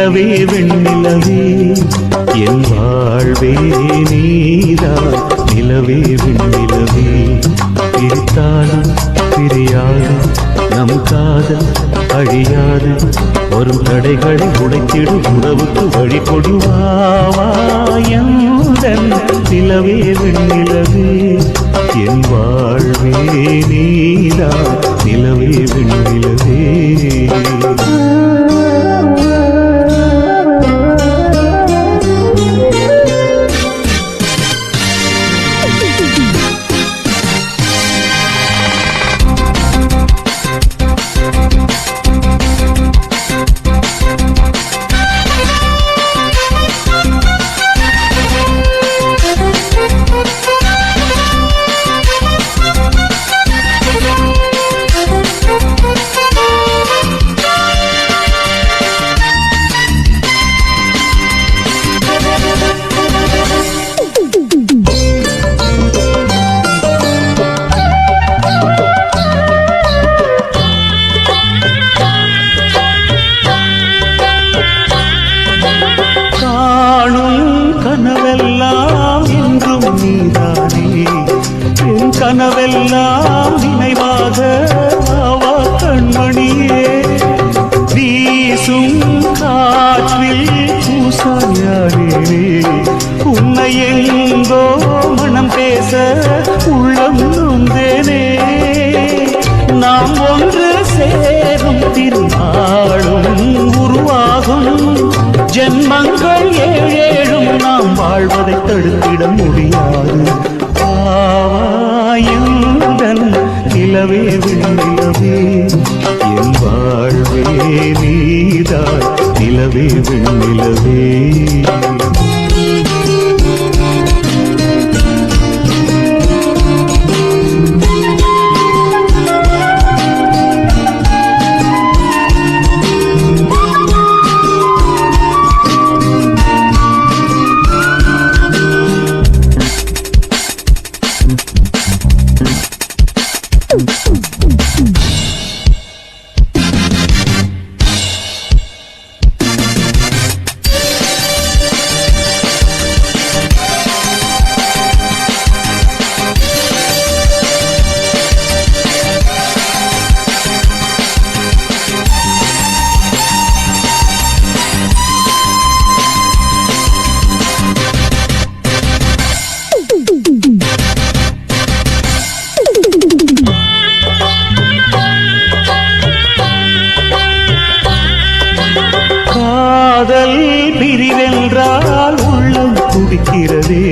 நிலவே வெண்ணிலவே என் வாழ்வே நீதான் நிலவே வெண்ணிலவே பிரித்தாலும் பிரியாது நம் காதல் அழியாது வரும் தடைகளை உடைத்திடும் உறவுக்கு வழி கொடுவாயந்தன் நிலவே வெண்ணிலவே என் வாழ்வே நீதான் நிலவே வெண்ணிலவே கனவெல்லாம் நினைவாக அவா கண்மணியே வீசும் காற்றில் பூசாயானே உன்னை எங்கோ மனம் பேச உள்ளம் நொந்தேனே நாம் ஒன்று சேரும் திருநாளும் உருவாகும் ஜென்மங்கள் ஏழேழும் நாம் வாழ்வதை தடுத்திட முடியாது ஆவாயுடன் நிலவே வெண்ணிலவே என் வாழ்வே நீதான் நிலவே வெண்ணிலவே காதல் பிரிவென்றால் உள்ளம் துடிக்கிறதே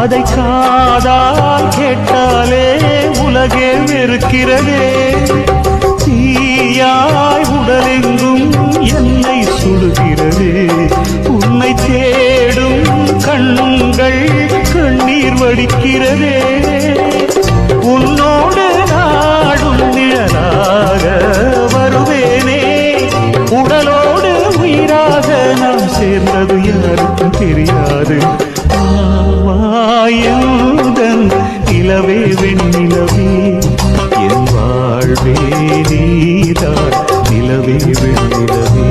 அதை காதால் கேட்டாலே உலகே வெறுக்கிறதே தீயாய் உடலெங்கும் என்னை சுடுகிறதே உன்னை தேடும் கண்கள் கண்ணீர் வடிக்கிறதே உன்னோடு நாடும் நிழலாக வருவேனே உடலோடு உயிராக நாம் சேர்ந்தது யாருக்கும் தெரியாது ஆவாயுடன் நிலவே வெண்ணிலவே என் வாழ்வே நீதான் நிலவே வெண்ணிலவே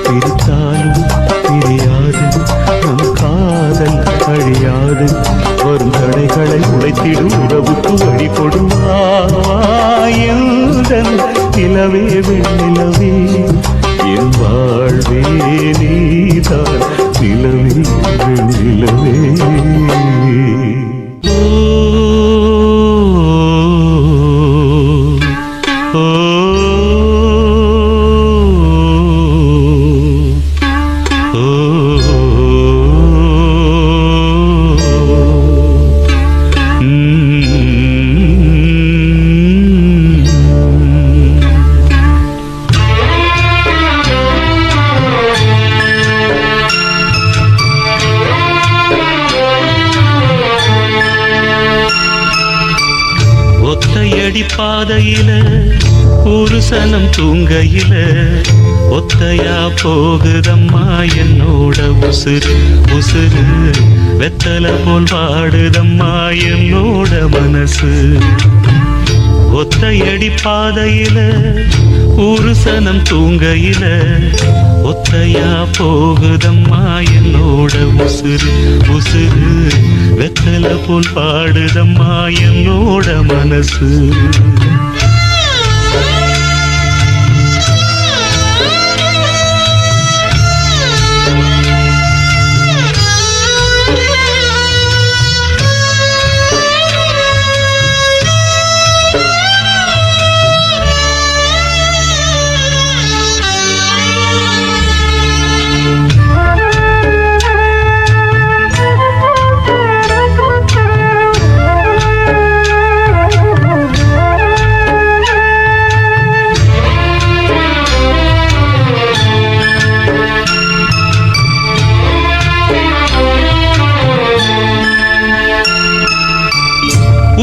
பிரித்தாலும் பிரியாது நம் காதல் அழியாது வரும் தடைகளை உடைத்திடும் உறவுக்கு வழி கொடுவாயுடன் நிலவே வெண்ணிலவே என் வாழ்வே நீதான் நிலவே வெண்ணிலவே ஒத்தையடி பாதையில ஒரு சனம் தூங்கையில ஒத்தையா போகுதம்மா என்னோட உசுறு உசுறு வெத்தலை போல் வாடுதம்மா என்னோட மனசு ஒத்தையடி பாதையில ஒரு சனம் தூங்கையில ஒத்தையா போகுதம்மா என்னோட உசுறு உசுறு வெத்தல போல் பாடுதம்மா என்னோட மனசு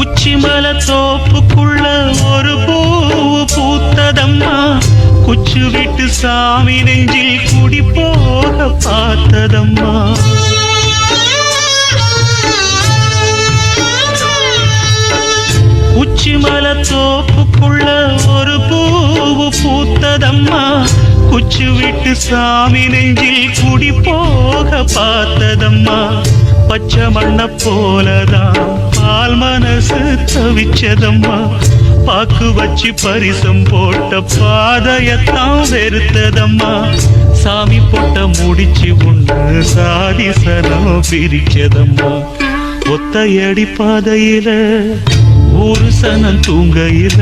உச்சிமல தோப்புக்குள்ள ஒரு பூவு பூத்ததம்மா குச்சு விட்டு சாமி நெஞ்சில் குடி போக பார்த்ததம்மா உச்சிமல தோப்புக்குள்ள ஒரு பூவு பூத்ததம்மா குச்சு விட்டு சாமி நெஞ்சில் குடி போக பார்த்ததம்மா பச்சை மண்ண போலதான் பால் மனசு தவிச்சதம்மா பாக்கு வச்சு பரிசம் போட்ட பாதையத்தான் வெறுத்ததம்மா சாமி போட்ட முடிச்சு ஒண்ணு சாதி சனம் பிரிச்சதம்மா ஒத்தையடி பாதையில ஒரு சனம் தூங்கையில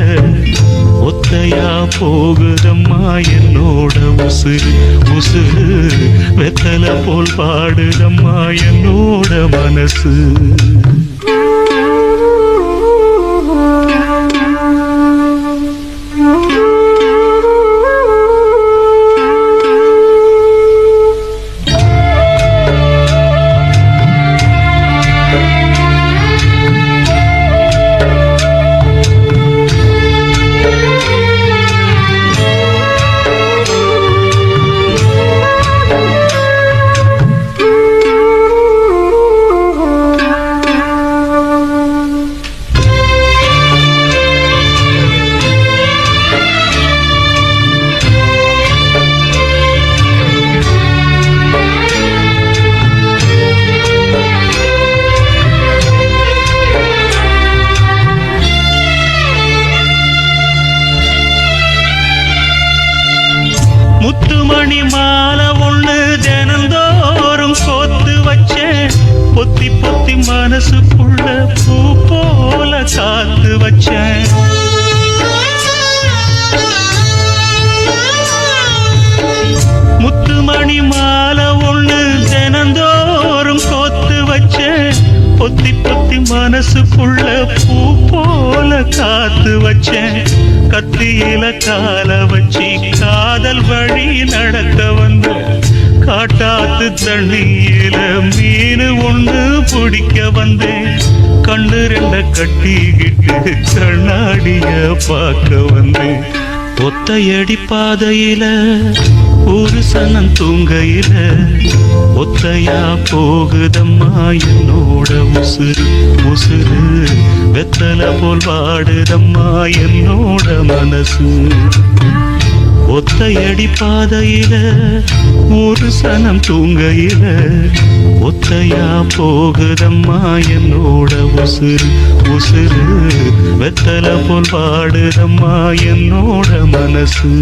ஒத்தையா போகுதம்மா என்னோட உசுறு உசுறு வெத்தல போல் பாடுதம்மா என்னோட மனசு முத்துமணி மாலை ஒண்ணு தினந்தோறும் கோத்து வச்சேன் பொத்தி பொத்தி மனசுக்குள்ள பூ போல காத்து வச்சேன் முத்துமணி மாலை ஒண்ணு தினந்தோறும் கோத்து வச்சேன் பொத்தி பொத்தி மனசுக்குள்ள பூ போல காத்து வச்சேன் கத்தியில கால வச்சு காதல் வழி நடக்க வந்த காட்டாத்து தண்ணியில மீன் ஒண்ணு பிடிக்க வந்தேன் கண்ணு ரெண்ட கட்டிக்கிட்டு கண்ணாடிய பார்க்க வந்தேன் ஒத்தையடி பாதையில ஒரு சனம் தூங்கையில ஒத்தையா போகுதம்மா என்னோட உசுறு உசுறு வெத்தல போல் வாடுதம்மா என்னோட மனசு ஒத்தையடி பாதையில ஒரு சனம் தூங்கையில ஒத்தையா போகுதம்மா என்னோட உசுறு உசுறு வெத்தல போல் வாடுதம்மா என்னோட மனசு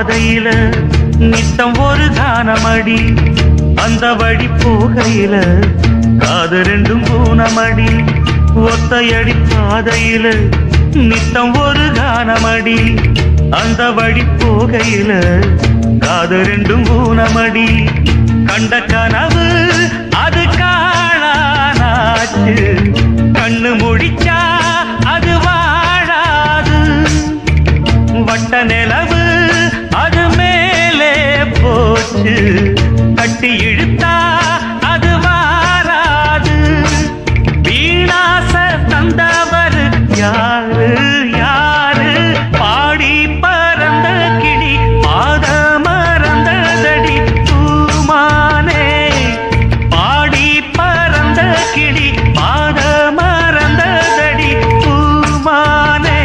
பாதையில நித்தம் ஒரு கானமடி அந்த வழி போகையில காது ரெண்டும் பூனமடி ஒத்தையடி பாதையில நித்தம் ஒரு கானமடி அந்த வழி போகையில காது ரெண்டும் பூனமடி கண்ட கனவு அது காணானாச்சு கண்ணு முடிச்சா அது வாழாது வட்ட நிலவு அது மேலே போச்சு கட்டி இழுத்தா அது வாராது வீணாச தந்தவர் யாரு யாரு பாடி பறந்த கிளி பாத மறந்ததடி பூமானே பாடி பறந்த கிளி பாத மறந்ததடி பூமானே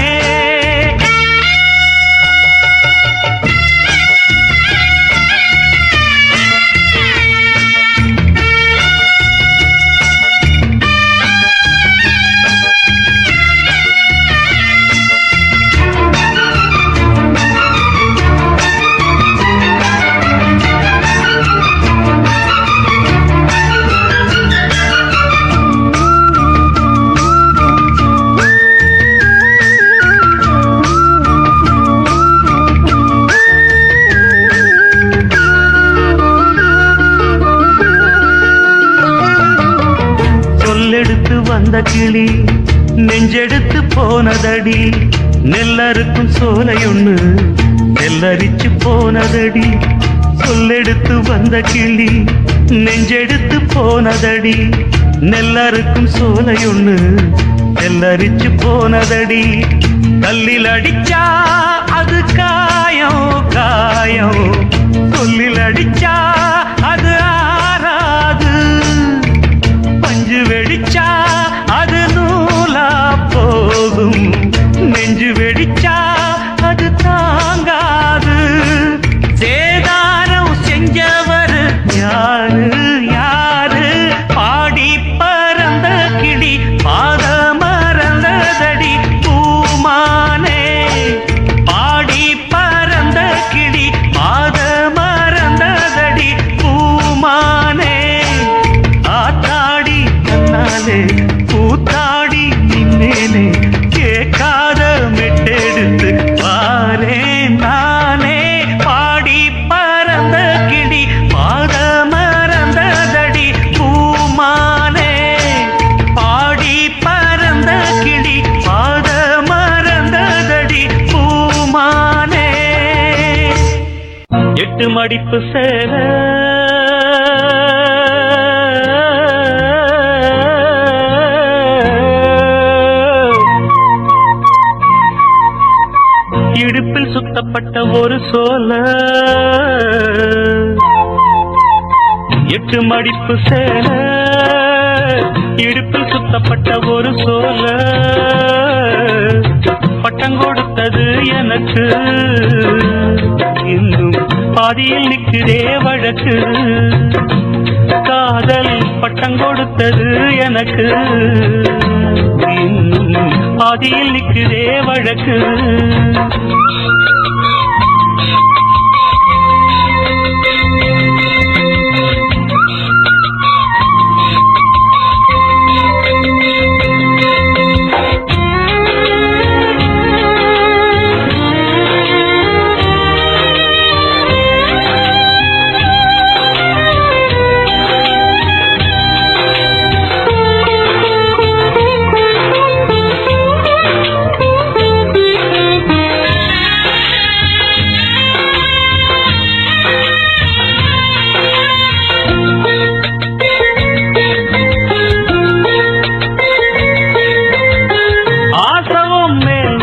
சொல்லெடுத்து வந்த கிளி நெஞ்செடுத்து போனதடி நெல்லறுக்கும் சோலையொன்னு நெல்லரிச்சு போனதடி சொல்லெடுத்து வந்த கிளி நெஞ்செடுத்து போனதடி நெல்லறுக்கும் சோலையொன்னு நெல்லரிச்சு போனதடி கல்லில் அடிச்சா அது காயம் காயம் சொல்லில் அடிச்சா அது ஆறாது பஞ்சு வெடிச்சா அது நூலா போகும் நெஞ்சு வெடிச்சா அது தாங்காது சேதாரம் செஞ்சவர் யாரு யாரு பாடி பறந்த கிளி பாத மறந்ததடி பூமானே பாடி பறந்த கிளி பாத மறந்ததடி பூமானே ஆத்தாடி கண்ணாலே கூத்தாடி நின்னேனே கேட்காத மெட்டெடுத்து பாரே நானே பாடி பறந்த கிளி பாத மறந்ததடி பூமானே பாடி பறந்த கிளி பாத மறந்ததடி பூமானே எட்டு மடிப்பு சேல இடுப்பில் சுத்தப்பட்ட ஒரு சோல எட்டு மடிப்பு சேல இடுப்பில் சுத்தப்பட்ட ஒரு சோல பட்டம் கொடுத்தது எனக்கு இன்னும் பாதியில் நிற்குதே வழக்கு காதல் பட்டம் கொடுத்தது எனக்கு இன்னும் பாதியில் நிற்குதே வழக்கு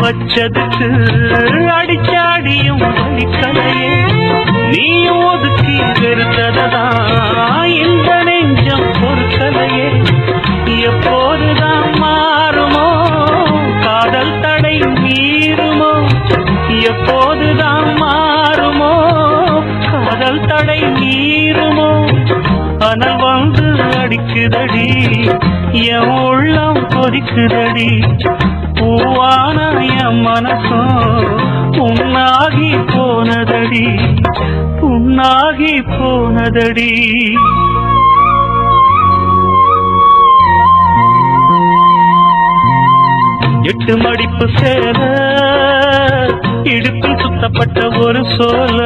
வச்சதுக்கு அடிச்சாடியும் வலிக்கலையே நீ ஒதுக்கி வெறுத்ததா இந்த நெஞ்சம் பொறுக்கலையே எப்போதுதான் மாறுமோ காதல் தடை மீறுமோ எப்போதுதான் மாறுமோ காதல் தடை மீறுமோ அனல் வந்து அடிக்குதடி என் உள்ளம் கொதிக்குதடி பூவான என் மனசும் புண்ணாகி போனதடி புண்ணாகி போனதடி. எட்டு மடிப்பு சேல இடுப்பில் சுத்தப்பட்ட ஒரு சோல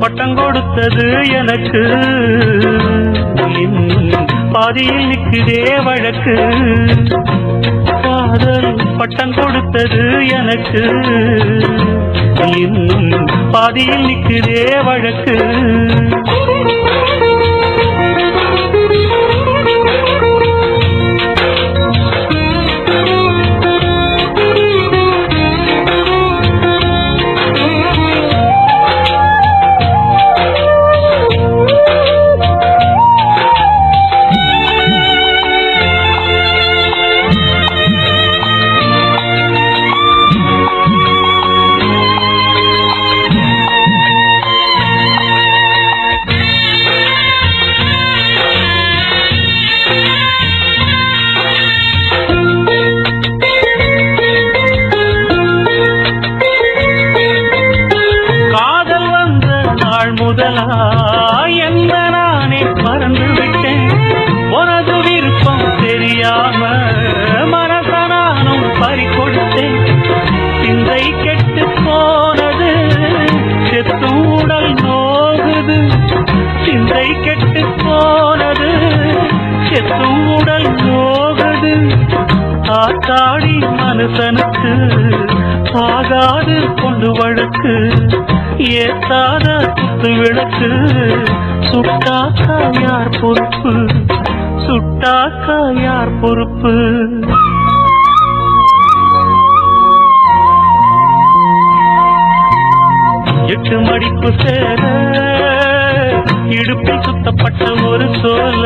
பட்டம் கொடுத்தது எனக்கு பாதியில் நிற்குதே வழக்கு. காதல் பட்டம் கொடுத்தது எனக்கு பாதியில் நிற்குதே வழக்கு. என்ன நானே மறந்து விட்டேன் உனது விருப்பம் தெரியாம மனச நானும் பறிகொடுத்தேன். சிந்தை கெட்டு போனது செத்தும் உடல் நோகுது. சிந்தை கெட்டு போனது செத்தும் உடல் நோகுது. ஆத்தாடி மனுஷனுக்கு ஆகாது கொண்டு வழக்கு ஏத்தாத குத்து விளக்கு. சுட்டாக்கா யார் பொறுப்பு சுட்டாக்கா யார் பொறுப்பு. எட்டு மடிப்பு சேர இடுப்பில் சுத்தப்பட்ட ஒரு சோல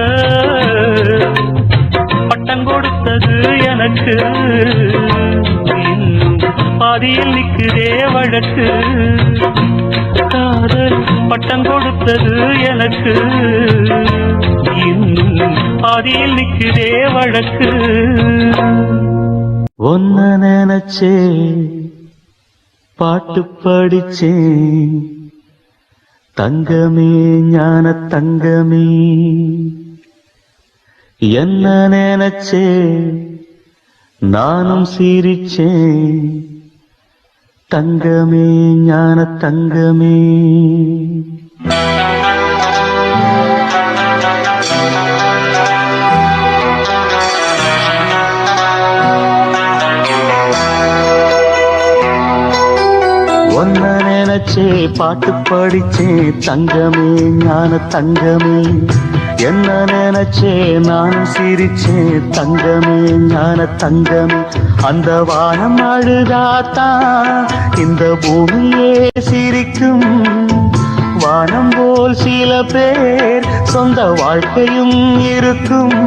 பட்டம் கொடுத்தது எனக்கு பாதியில் நிற்குதே வழக்கு. காதல் பட்டம் கொடுத்தது எனக்கு பாதியில் நிற்குதே வழக்கு. ஒன்ன நினைச்சே பாட்டு படிச்சேன் தங்கமே ஞான தங்கமே. என்ன நினைச்சே நானும் சிரிச்சேன் தங்கமே ஞான தங்கமே. ஒன்ன நினைச்சே பாட்டு படிச்சே தங்கமே ஞான தங்கமே. என்ன நினைச்சே நானும் சிரிச்சே தங்கமே ஞான தங்கமே. அந்த வானம் அழுதாத்தான் இந்த பூமியே சிரிக்கும். வானம் போல் சில பேர் சொந்த வாழ்க்கையும் இருக்கும்.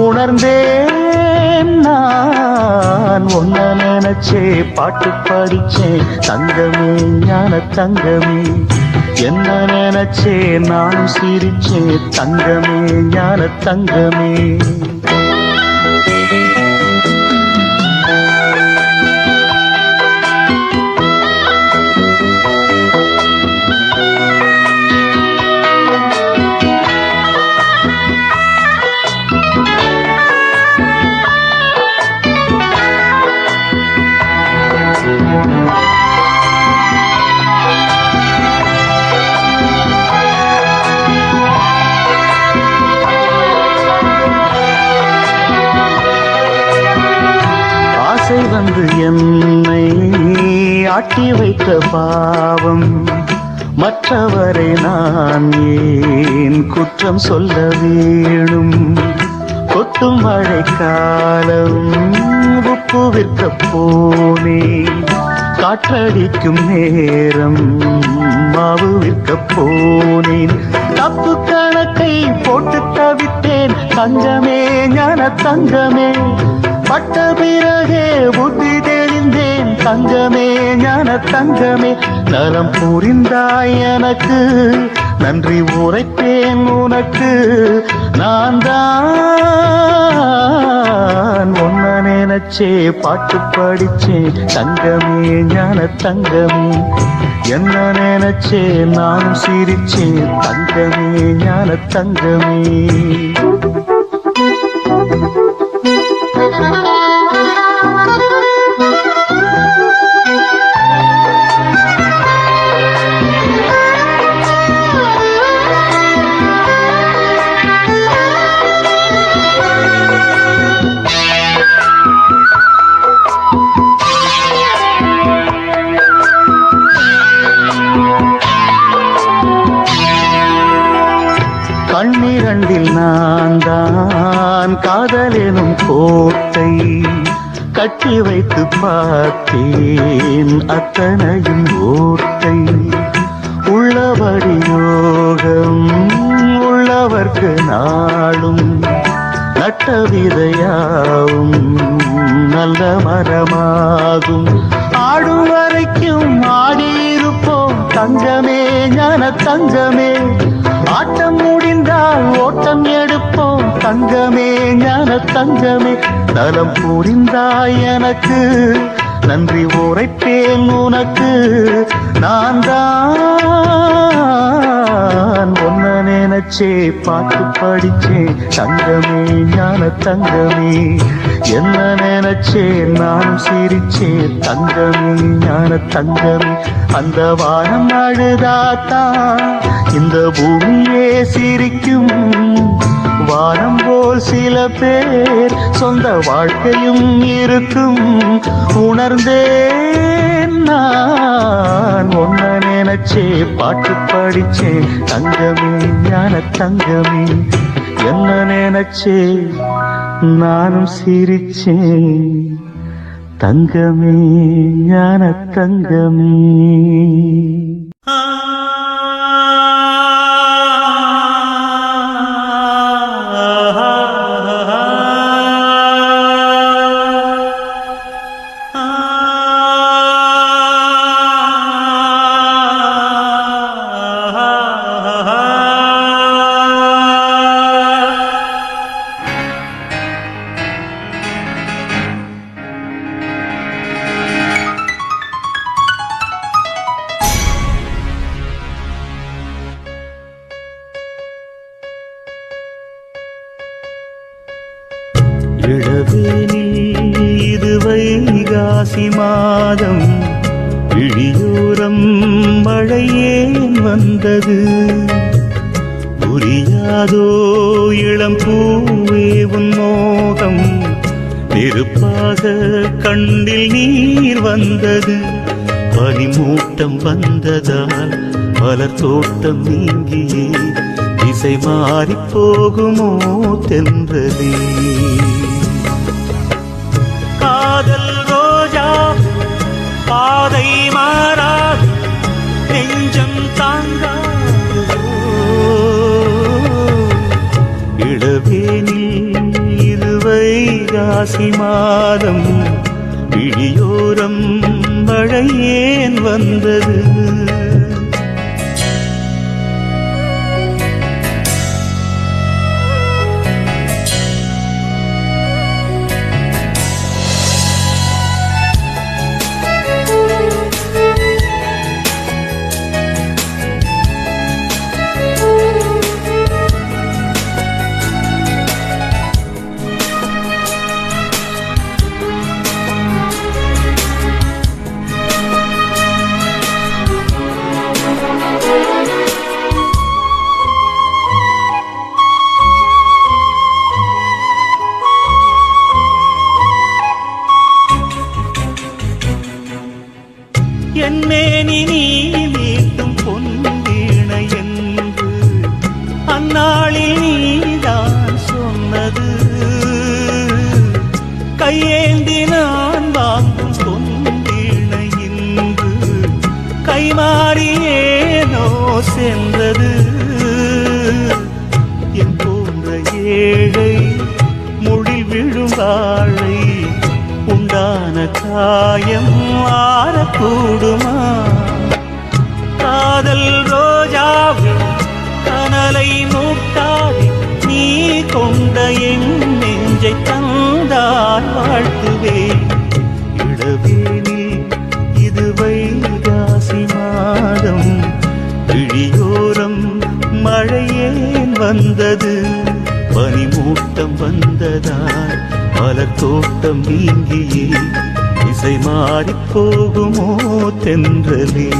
உணர்ந்தேன் நான் ஒன்ன நினைச்சே பாட்டு படிச்சே தங்கமே ஞான தங்கமே. என்ன நினைச்சே நானும் சிரிச்சே தங்கமே ஞான தங்கமே. வந்து என்னை ஆட்டி வைத்த பாவம் மற்றவரை நான் ஏன் குற்றம் சொல்ல வேணும். கொட்டும் மழைக்காலம் உப்பு விற்க போனே காற்றடிக்கும் நேரம் மாவு விற்க போனேன். தப்பு கணக்கை போட்டு தவித்தேன் தங்கமே ஞான தங்கமே. பட்ட பிறகே புத்தி தெரிந்தேன் தங்கமே ஞான தங்கமே. நலம் புரிந்தாய் எனக்கு நன்றி உரைப்பேன் உனக்கு. நான் தான் ஒன்ன நினைச்சே பாட்டு படிச்சேன் தங்கமே ஞான தங்கமே என்ன நினைச்சே நானும் சிரிச்சேன் தங்கமே ஞான தங்கமே கண்ணிரண்டில் நான் தான் காதலெனும் கோட்டை கட்டி வைத்து பார்த்தேன் அத்தனையும் ஓட்டை உள்ளபடி யோகம் உள்ளவர்க்கு நாளும் நட்ட விதையாவும் நல்ல மரமாகும் ஆடும் வரைக்கும் ஆடியிருப்போம் தங்கமே ஞான தங்கமே ஆட்டம் முடிந்தால் ஓட்டம் எடுப்போம் தங்கமே ஞான தங்கமே நலம் புரிந்தாய் எனக்கு நன்றி உரைப்பேன் உனக்கு நான் தான் ஒன்ன நினைச்சே பாட்டு படிச்சேன் தங்கமே ஞான தங்கமே என்ன நினைச்சே நானும் சிரிச்சேன் தங்கமே ஞான தங்கமே அந்த வானம் அழுதாத்தான் இந்த பூமியே சிரிக்கும் வானம் போல் சில பேர் சொந்த வாழ்க்கையும் இருக்கும் உணர்ந்தேன் நான் ஒன்ன நினைச்சே பாட்டு படிச்சேன் தங்கமே ஞான தங்கமே என்ன நினைச்சே நானும் சிரிச்சேன் தங்கமே ஞான தங்கமே இளவேனில் இது வைகாசி மாதம் விழியோரம் மழையேன் வந்தது புரியாதோ இளம் பூவே உன் மோகம் நெருப்பாக கண்ணில் நீர் வந்தது பனிமூட்டம் வந்ததால் மலர் தோட்டம் நீங்கியே திசை மாறி போகுமோ தென்றலே காதல் ரோஜா பாதை மாறாது நெஞ்சம் தாங்காதோ இளவேனில் இது வைகாசி மாதம் விழியோரம் மழையேன் வந்தது என்னேனி நீ மீட்டும் பொன்வீணை என்று அந்நாளில் நீதான் சொன்னது கையேந்தி நான் வாங்கும் பொன்வீணை இன்று கைமாறியேனோ சென்றது என் போன்ற ஏழை முடி விழும் வாழை உண்டான காயம் ஆறக்கூடுமா காதல் ரோஜாவே கனலை மூட்டாதே நீ கொண்ட என் நெஞ்சை தந்தால் வாழ்த்துவே வந்தது பனிமூட்டம் வந்ததால் மலர் தோட்டம் நீங்கியே இசை மாறிப் போகுமோ தென்றலே.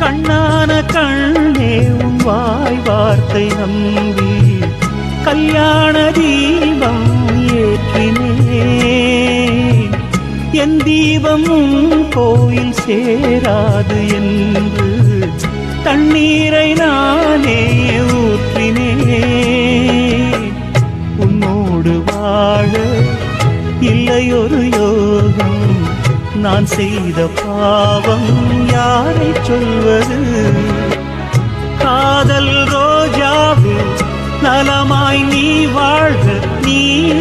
கண்ணான கண்ணே உன் வாய் வார்த்தை நம்பி கல்யாண தீபம் ஏற்றினேன். என் தீபம் உன் கோயில் சேராது என்று தண்ணீரை நானே ஊற்றினேன். உன்னோடு வாழ இல்லையொரு யோகம், நான் செய்த பாவம் யாரை சொல்வது. காதல் ரோஜாவே நலமாய் நீ வாழ்க, நீ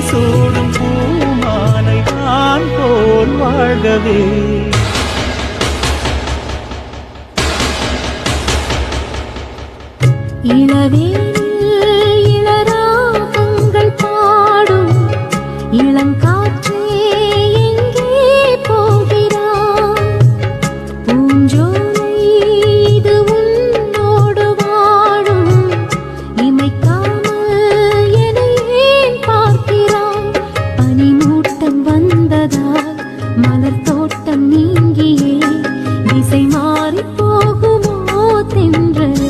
சூடும் பூமாலை நான் போல் வாழ்கவே. இளவேனில் இளராகங்கள் பாடும் இளங்காற்றே எங்கே போகிறாய்? பூஞ்சோலை இது உன்னோடு வாழும், இமைக்காமல் என்னை ஏன் பார்க்கிறாய்? பனிமூட்டம் வந்ததால் மலர் தோட்டம் நீங்கியே திசை மாறி போகுமோ தென்றலே.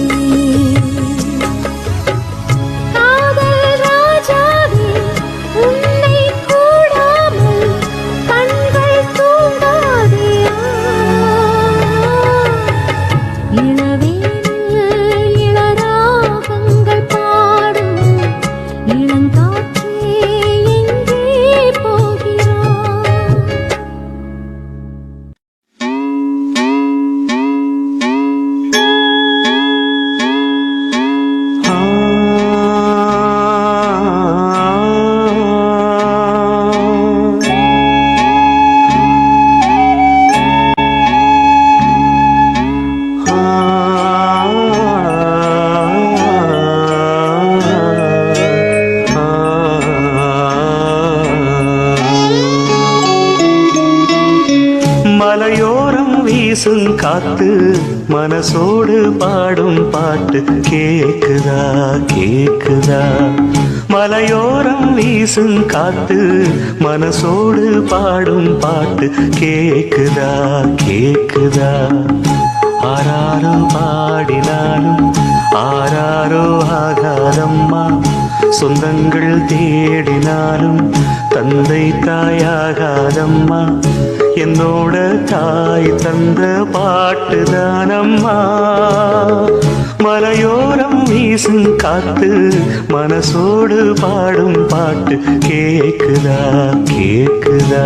மலையோரம் வீசும் காத்து மனசோடு பாடும் பாட்டு கேக்குதா கேக்குதா. மலையோரம் வீசும் காத்து மனசோடு பாடும் பாட்டு கேக்குதா கேக்குதா. ஆராரோ பாடினாலும் ஆராரோ ஆகாதம்மா, சொந்தங்கள் தேடினாலும் தந்தை தாயாகாதம்மா. என்னோட தாய் தந்த பாட்டுதானம்மா. மலையோரம் வீசும் காத்து மனசோடு பாடும் பாட்டு கேக்குதா கேக்குதா.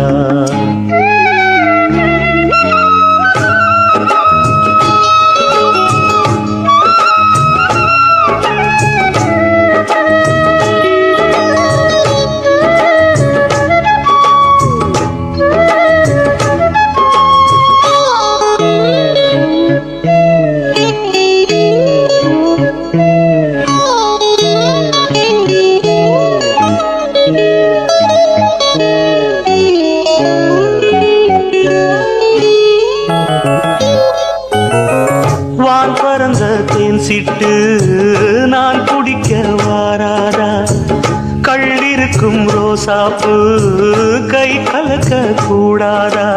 வான் பறந்த தேன் சிட்டு நான் குடிக்க வாராதா. கள்ளிருக்கும் ரோசாப்பு கை கலக்க கூடாதா.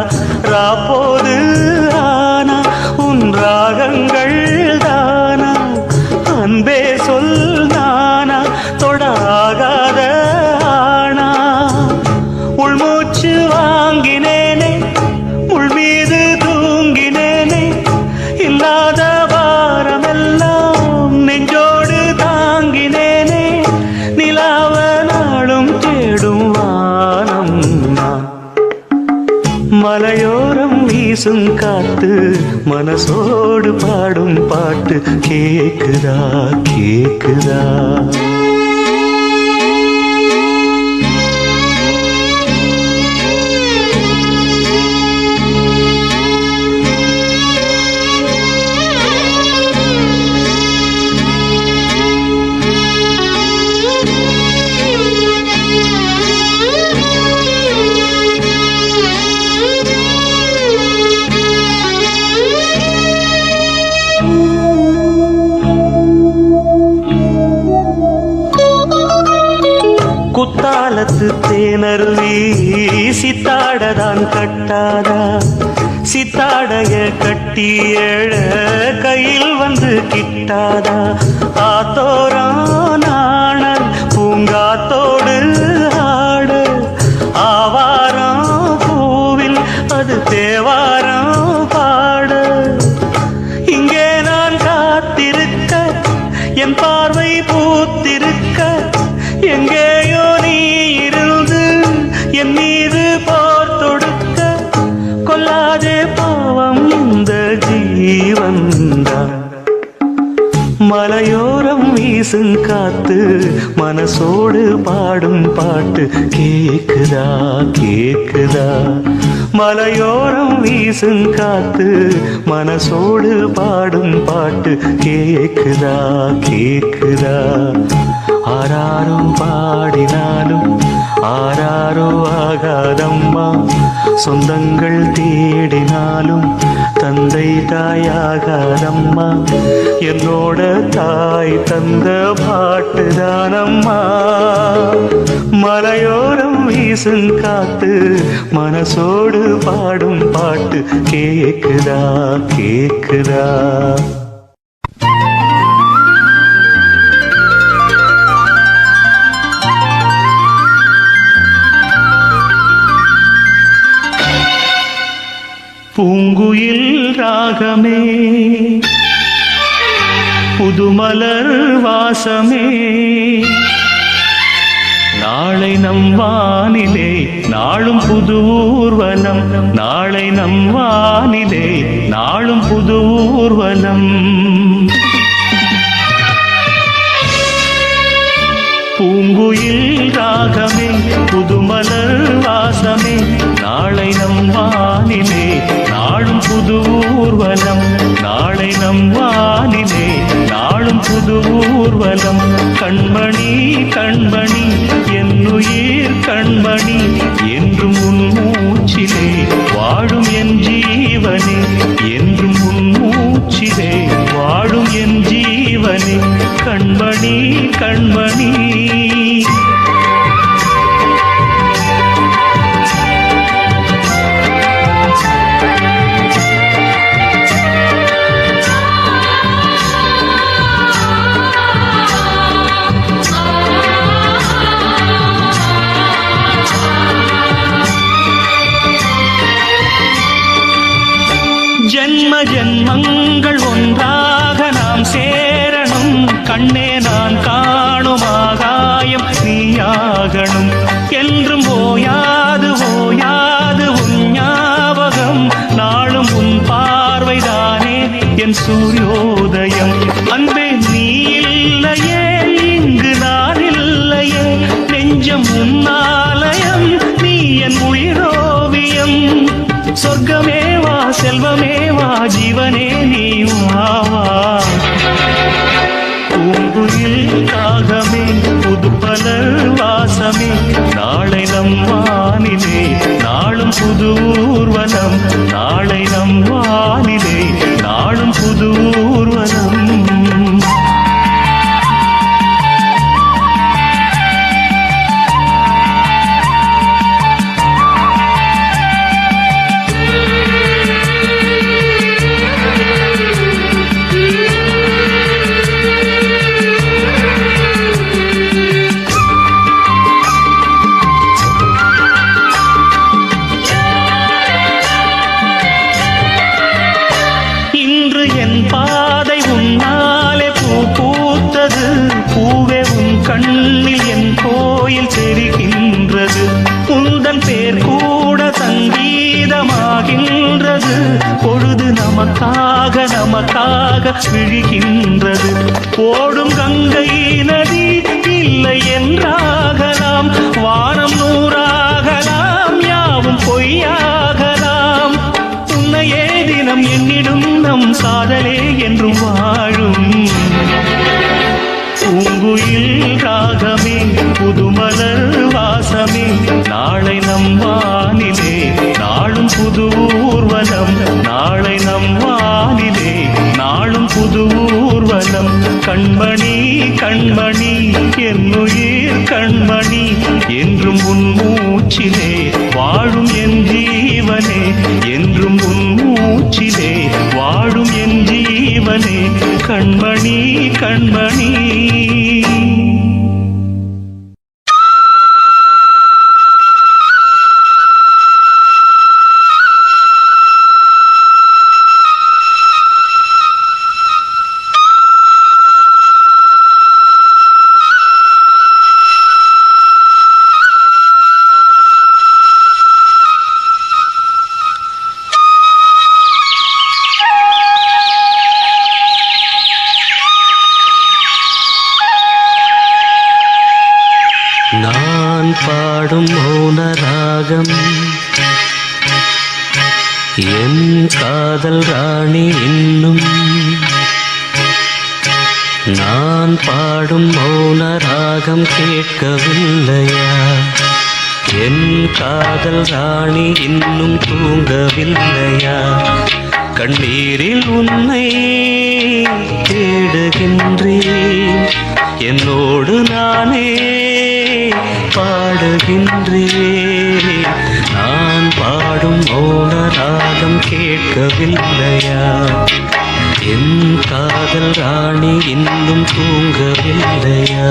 ராப்போது ஆனா உன் ராகங்கள் தானா, அன்பே சொல் நானா தொடாகாத ஆனா. உள்மூச்சு வாங்கினேனே உள் மீது தூங்கினேனே, இல்லாத வாரமெல்லாம் வீசும் காத்து மனசோடு பாடும் பாட்டு கேக்குதா கேக்குதா குத்தாலத்து தேனருவி சித்தாடதான் கட்டாதா சித்தாடைய கட்டி எழ கையில் வந்து கிட்டாதா ஆத்தோரான பூங்காத்தோடு ஆட ஆவாரம் பூவில் அது தேவாரம் பாட இங்கே நான் காத்திருக்க என் பார்வை பூத்திருக்க எங்கேயோ நீ இருந்து என் மீது போர் தொடுக்க கொல்லாதே பாவம் இந்த ஜீவன்தான் மலையோரம் வீசும் காத்து மனசோடு பாடும் பாட்டு கேக்குதா கேக்குதா மலையோரம் வீசும் காத்து மனசோடு பாடும் பாட்டு கேக்குதா கேக்குதா ஆராரோ பாடினாலும் ஆராரோ ஆகாதம்மா சொந்தங்கள் தேடினாலும் தந்தை தாயாகாதம்மா என்னோட தாய் தந்த பாட்டுதானம்மா மலையோரம் வீசும் காத்து மனசோடு பாடும் பாட்டு கேக்குதா கேக்குதா பூங்குயில் ராகமே புதுமலர் வாசமே நாளை நம் வானிலே நாளும் புது ஊர்வலம் நாளை நம் வானிலே நாளும் புது ஊர்வலம் பூங்குயில் ராகமே புதுமலர் வாசமே நாளை நம் வானிலே நாளும் புது ஊர்வலம் நாளை நம் வானிலே நாளும் புது ஊர்வலம் கண்மணி கண்மணி என்னுயிர் கண்மணி என்றும் உன் மூச்சிலே வாழும் என் ஜீவனே என்றும் உன் மூச்சிலே வாழும் என் ஜீவனே கண்மணி கண்மணி ஜென்ம ஜென்மங்கள் ஒன்றாக நாம் சேரணும் கண்ணே நான் காணும் ஆகாயம் நீயாகணும் என்றும் ஓயாது ஓயாது உன் ஞாபகம் நாளும் உன் பார்வைதானே என் சூரியோதயம் அன்பே நீ இல்லையே இங்கு நான் இல்லையே நெஞ்சம் உன்னாலயம் நீ என் உயிரோவியம் சொர்க்கமே வா செல்வமே வா ஜீவனே நீ வா பூங்குயில் ராகமே புதுமலர் வாசமே நாளை நம் வானிலே நாளும் புது ஊர்வலம் நாளை நம் வானிலே நாளும் புது ஊர்வலம் விழுகின்றது. ஓடும் கங்கை நதி இல்லை என்றாகலாம், வானம் நூறாகலாம், யாவும் பொய்யாகலாம். உன்னையே தினம் எண்ணிடும் நம் காதலே என்றும் வாழும். பூங்குயில் ராகமே புதுமலர் வாசமே, நாளை நம் வானிலே நாளும் புது ஊர்வலம். நாளை நம் வானிலே நாளும் புது ஊர்வலம். கண்மணி கண்மணி என்னுயிர் கண்மணி, என்றும் உன் மூச்சிலே வாழும் என் ஜீவனே. என்றும் உன் மூச்சிலே வாழும் என் ஜீவனே. கண்மணி கண்மணி. நான் பாடும் மௌன ராகம் என் காதல் ராணி இன்னும். நான் பாடும் மௌன ராகம் கேட்கவில்லையா? என் காதல் ராணி இன்னும் தூங்கவில்லையா? கண்ணீரில் உன்னை தேடுகின்றேன், என்னோடு நானே பாடுகின்றேன். நான் பாடும் மௌன ராகம் கேட்கவில்லையா? என் காதல் ராணி இன்னும் தூங்கவில்லையா?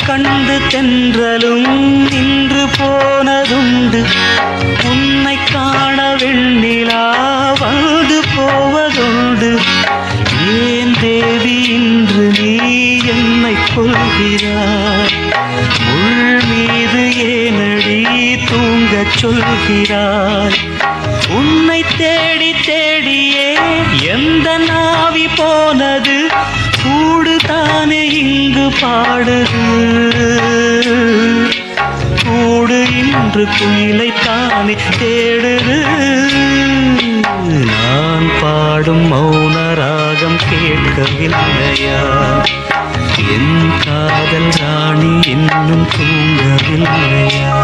கண்டு தென்றலும் நின்று போனதுண்டு, உன்னை காண வெண்ணிலா வந்து போவதுண்டு. ஏன் தேவி இன்று நீ என்னை கொள்கிறாய்? முள் மீது ஏனடி தூங்கச் சொல்கிறாய்? உன்னை தேடி தேடியே எந்த நாவி போனது, கூடு தானே இங்கு பாடுது. கூடு இன்று குயிலை தானே தேடுது. நான் பாடும் மௌன ராகம் கேட்கவில்லையா? என் காதல் ராணி இன்னும் தூங்கவில்லையா?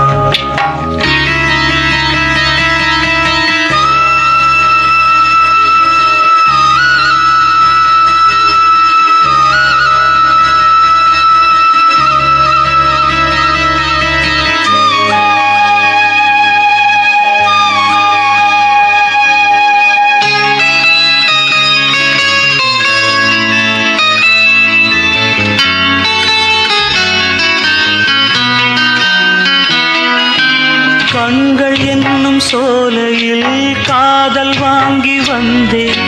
கண்கள் என்னும் சோலையில் காதல் வாங்கி வந்தேன்.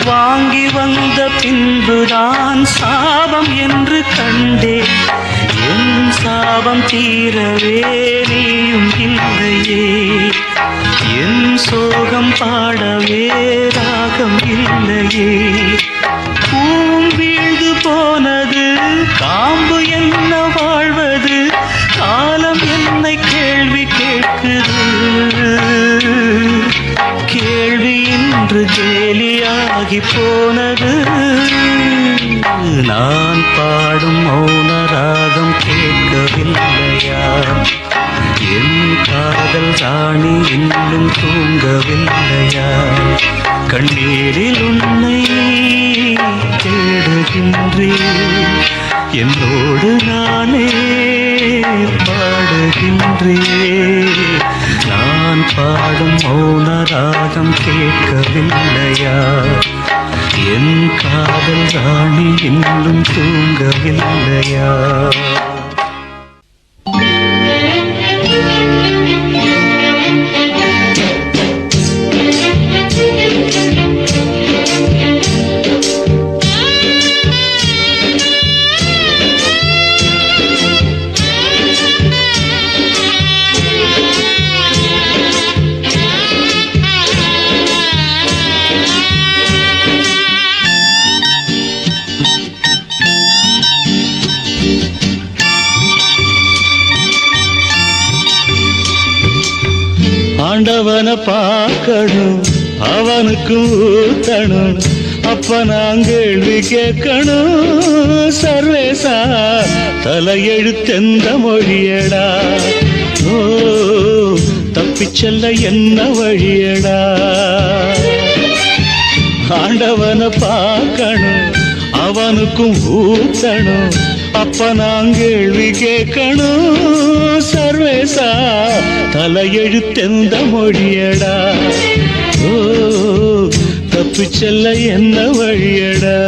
வாங்கி வந்த பின்புதான் சாபம் என்று கண்டேன். என் சாபம் தீரவே நீயும் இல்லையே, என் சோகம் பாடவே ராகம் இல்லையே. பூவும் வீழ்ந்து போனது, காம்பு என்ன வாழ்வது, காலம் என்னை கேள்வி கேட்குது. கேள்வி இன்று கேலியாகி போனது. நான் பாடும் மௌன ராகம் கேட்கவில்லையா? என் காதல் ராணி இன்னும் தூங்கவில்லையா? கண்ணீரில் உன்னை தேடுகின்றேன், என்னோடு நானே பாடுகின்றேன். நான் நான் பாடும் மௌன ராகம் கேட்கவில்லையா? என் காதல் ராணி இன்னும் தூங்கவில்லையா? ஆண்டவனை பார்க்கணும், அவனுக்கு ஊத்தணும், அப்ப நான் கேள்வி கேட்கணும். சர்வேசா தலையெழுத்தெந்த மொழியடா? ஓ தப்பிச் செல்ல என்ன வழியடா? ஆண்டவனை பார்க்கணும், அவனுக்கும் ஊத்தணும், அப்ப நான் கேள்வி கேட்கணும். சர்வேசா தலையெழுத்தெந்த மொழியடா? ஓ தப்பிச் செல்ல என்ன வழியடா?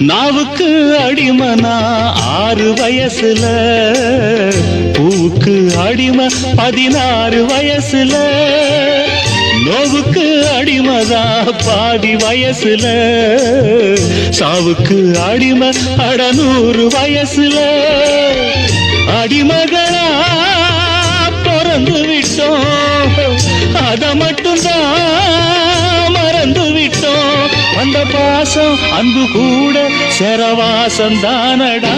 நாவுக்கு அடிமனா 6 வயசுல, பூவுக்கு அடிமை 16 வயசுல, நோவுக்கு அடிமதா பாதி வயசுல, சாவுக்கு அடிமை 100 வயசுல. அடிமகளா பிறந்து விட்டோம், அத மட்டும்தான் மறந்து விட்டோம். அந்த பாசம் அன்பு கூட செரவாசம் தானடா.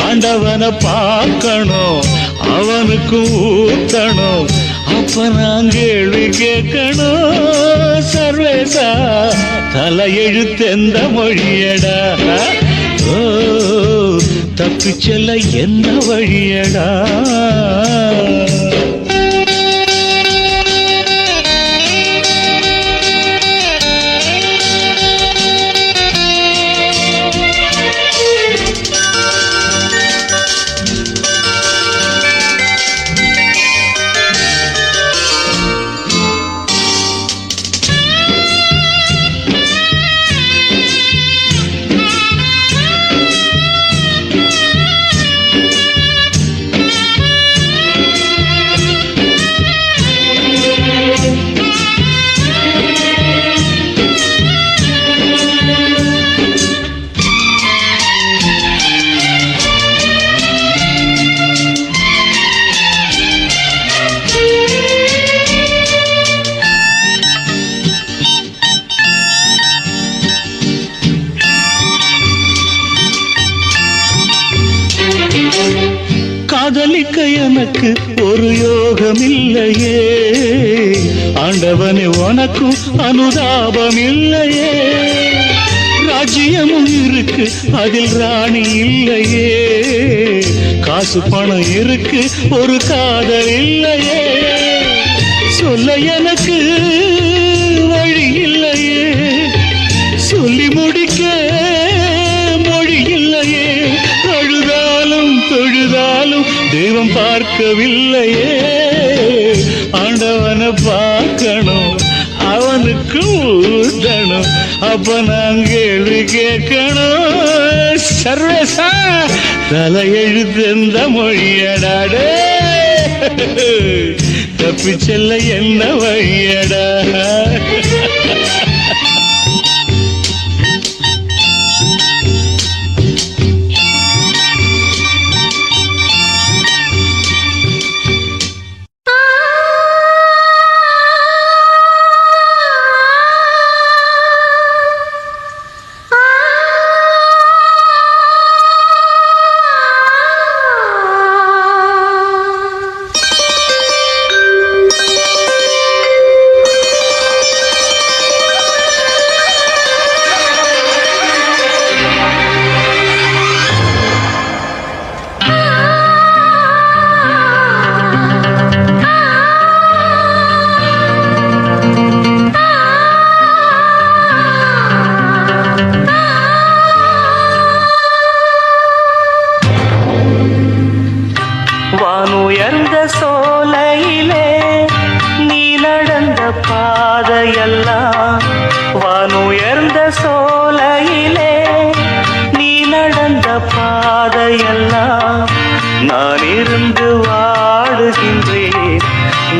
ஆண்டவனை பார்க்கணும், அவனுக்கு ஊத்தணும், அப்ப நான் கேள்வி கேட்கணும். சர்வேசா தலையெழுத்தெந்த மொழியடா? ஓ தப்பிச் செல்ல என்ன வழியடா? காதலிக்க எனக்கு ஒரு யோகம் இல்லையே, ஆண்டவனே உனக்கும் அனுதாபம் இல்லையே. ராஜ்யமும் இருக்கு அதில் ராணி இல்லையே, காசு பணம் இருக்கு ஒரு காதல் இல்லையே. சொல்ல எனக்கு வழி இல்லையே, சொல்லி முடிக்க மொழி இல்லையே. அழுதாலும் தொழுதாலும் தெய்வம் பார்க்கவில்லையே. ஆண்டவனை பார்க்கணும், அவனுக்கு ஊத்தணும், அப்ப நான் கேள்வி கேட்கணும். சர்வேசா தலையெழுத்தெந்த மொழியடாடே? தப்பிச் செல்ல என்ன வழியடா? வானுயர்ந்த சோலையிலே நீ நடந்த பாதையெல்லாம் நான் இருந்து வாடுகின்றேன்,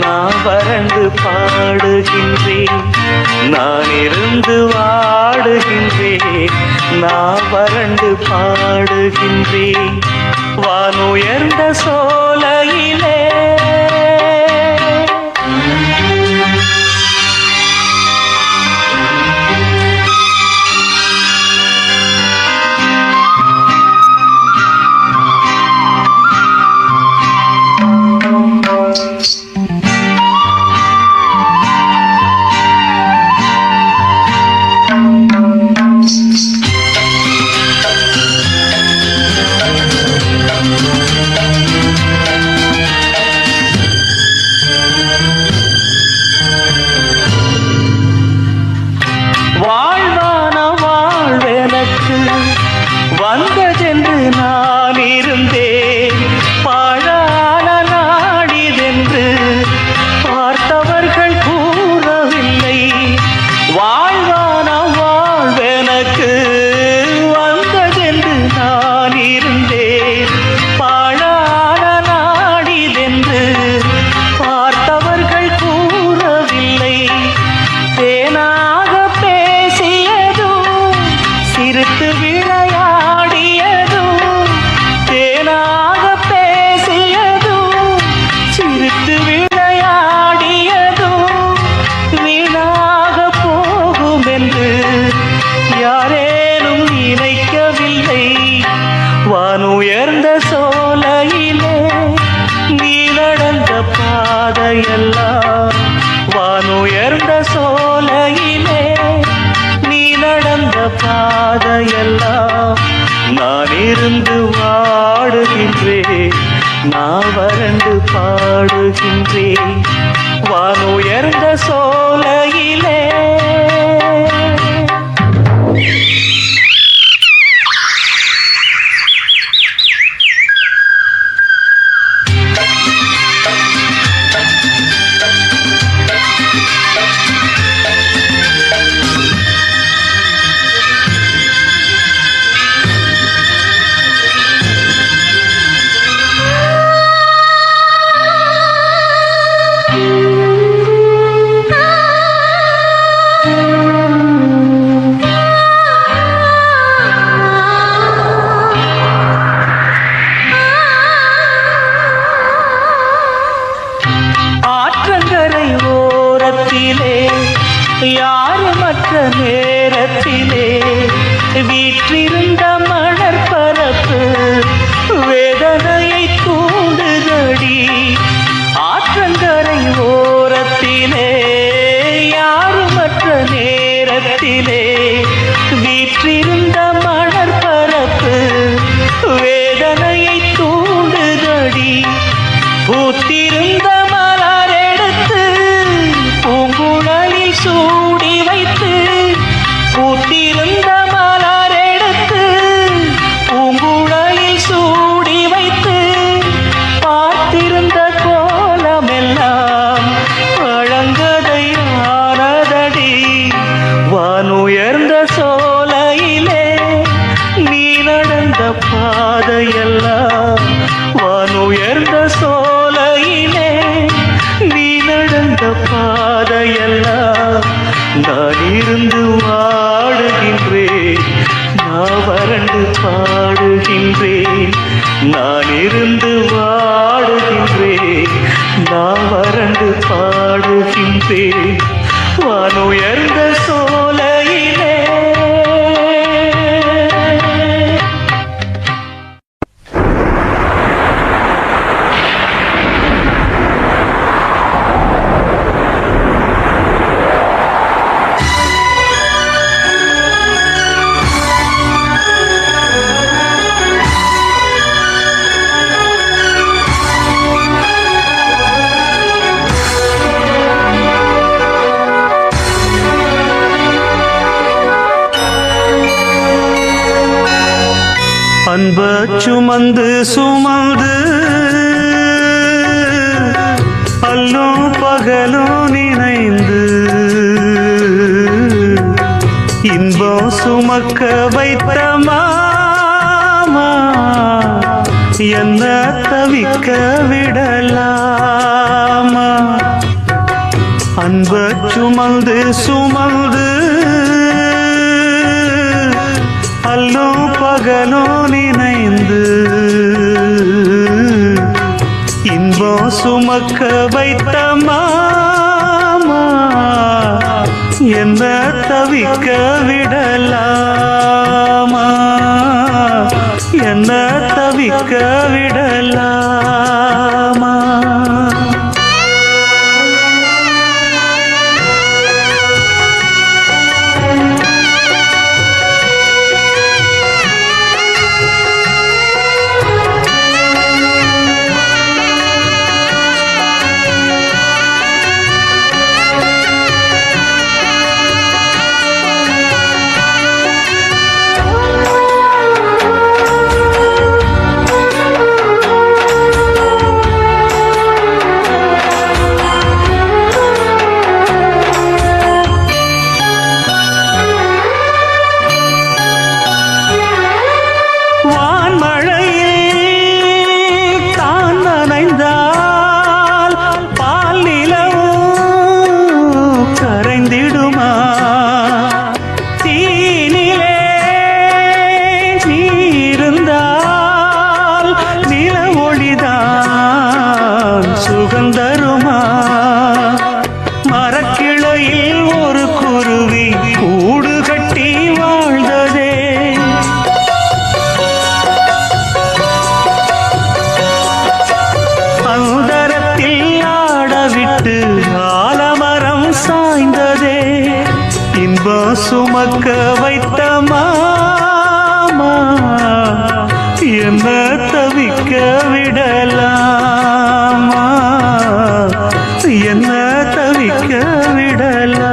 நான் வறண்டு பாடுகின்றேன். நான் இருந்து வாடுகின்றேன், நான் வறண்டு பாடுகின்றேன். வானுயர்ந்த சோலையிலே வாழ்வான வாழ்வெனக்கு வந்ததென்று நான் இருந்தேன், பாழான நாடிதென்று பார்த்தவர்கள் கூறவில்லை. வாழ்வான வாழ்வெனக்கு வந்ததென்று நான் இருந்தேன், பாழான நாடிதென்று பார்த்தவர்கள் கூறவில்லை. தேனாக பேசியதும் சிரித்து விளையாடியதும், தேனாக பேசியதும் சிரித்து விளையாடியதும் வீணாக போகும் என்று யாரேனும் நினைக்கவில்லை. வானுயர்ந்த சோலையிலே நீ நடந்த பாதையெல்லாம், வானுயர்ந்த சோலையிலே நீ நடந்த பாதையெல்லாம் நான் இருந்து வாடுகின்றேன், நான் வறண்டு பாடுகின்றேன். வானுயர்ந்த சோலையிலே ஆற்றங்கரை ஓரத்திலே யாருமற்ற நேரத்திலே வீற்றிருந்த மணற்பரப்பு வேதனையை தூண்டுதடி. ஆற்றங்கரை ஓரத்திலே யாருமற்ற நேரத்திலே வீற்றிருந்த மணற்பரப்பு வேதனையை தூண்டுதடி. பூத்திருந்த மலரெடுத்து பூங்குழலில் சூடி வைத்து, பூத்திருந்த மலரெடுத்து பூங்குழலில் சூடி வைத்து பார்த்திருந்த கோலமெல்லாம் பழங்கதையானதடி. வானுயர்ந்த சோலையிலே நீ நடந்த பாதையெல்லாம், வானுயர்ந்த சோலையிலே நீ நடந்த பாதையெல்லாம் நான் இருந்து வாடுகின்றேன், நான் வறண்டு பாடுகின்றேன். நான் இருந்து வாடுகின்றேன், நான் வறண்டு பாடுகின்றேன். வானுயர்ந்த சோலையிலே அன்ப சுமந்து சுமந்து அல்லும் பகலும் நினைந்து சுமக்க வைத்த மாமா என்ன தவிக்க விடலாமா அன்ப சுமந்து சுமந்து அல்லும் பகலும் நினைந்து இன்பம் சுமக்க வைத்த மாமா என்ன தவிக்க விடலாமா என்ன தவிக்க விடலாமா சுகந்தருமா மரக்கிளையில் ஒரு குருவி கூடு கட்டி வாழ்ந்ததே அந்தரத்தில் ஆடவிட்டு ஆலமரம் சாய்ந்ததே இன்பம் சுமக்க வைத்த மாமா என்ன தவிக்க விடலாமா என்ன தவிக்க விடலாமா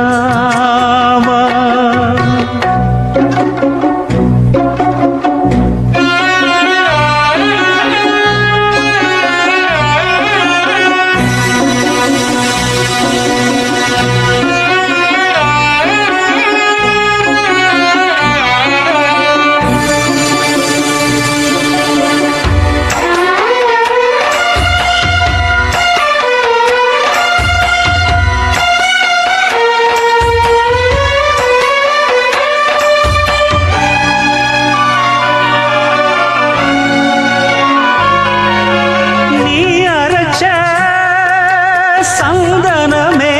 சந்தனமே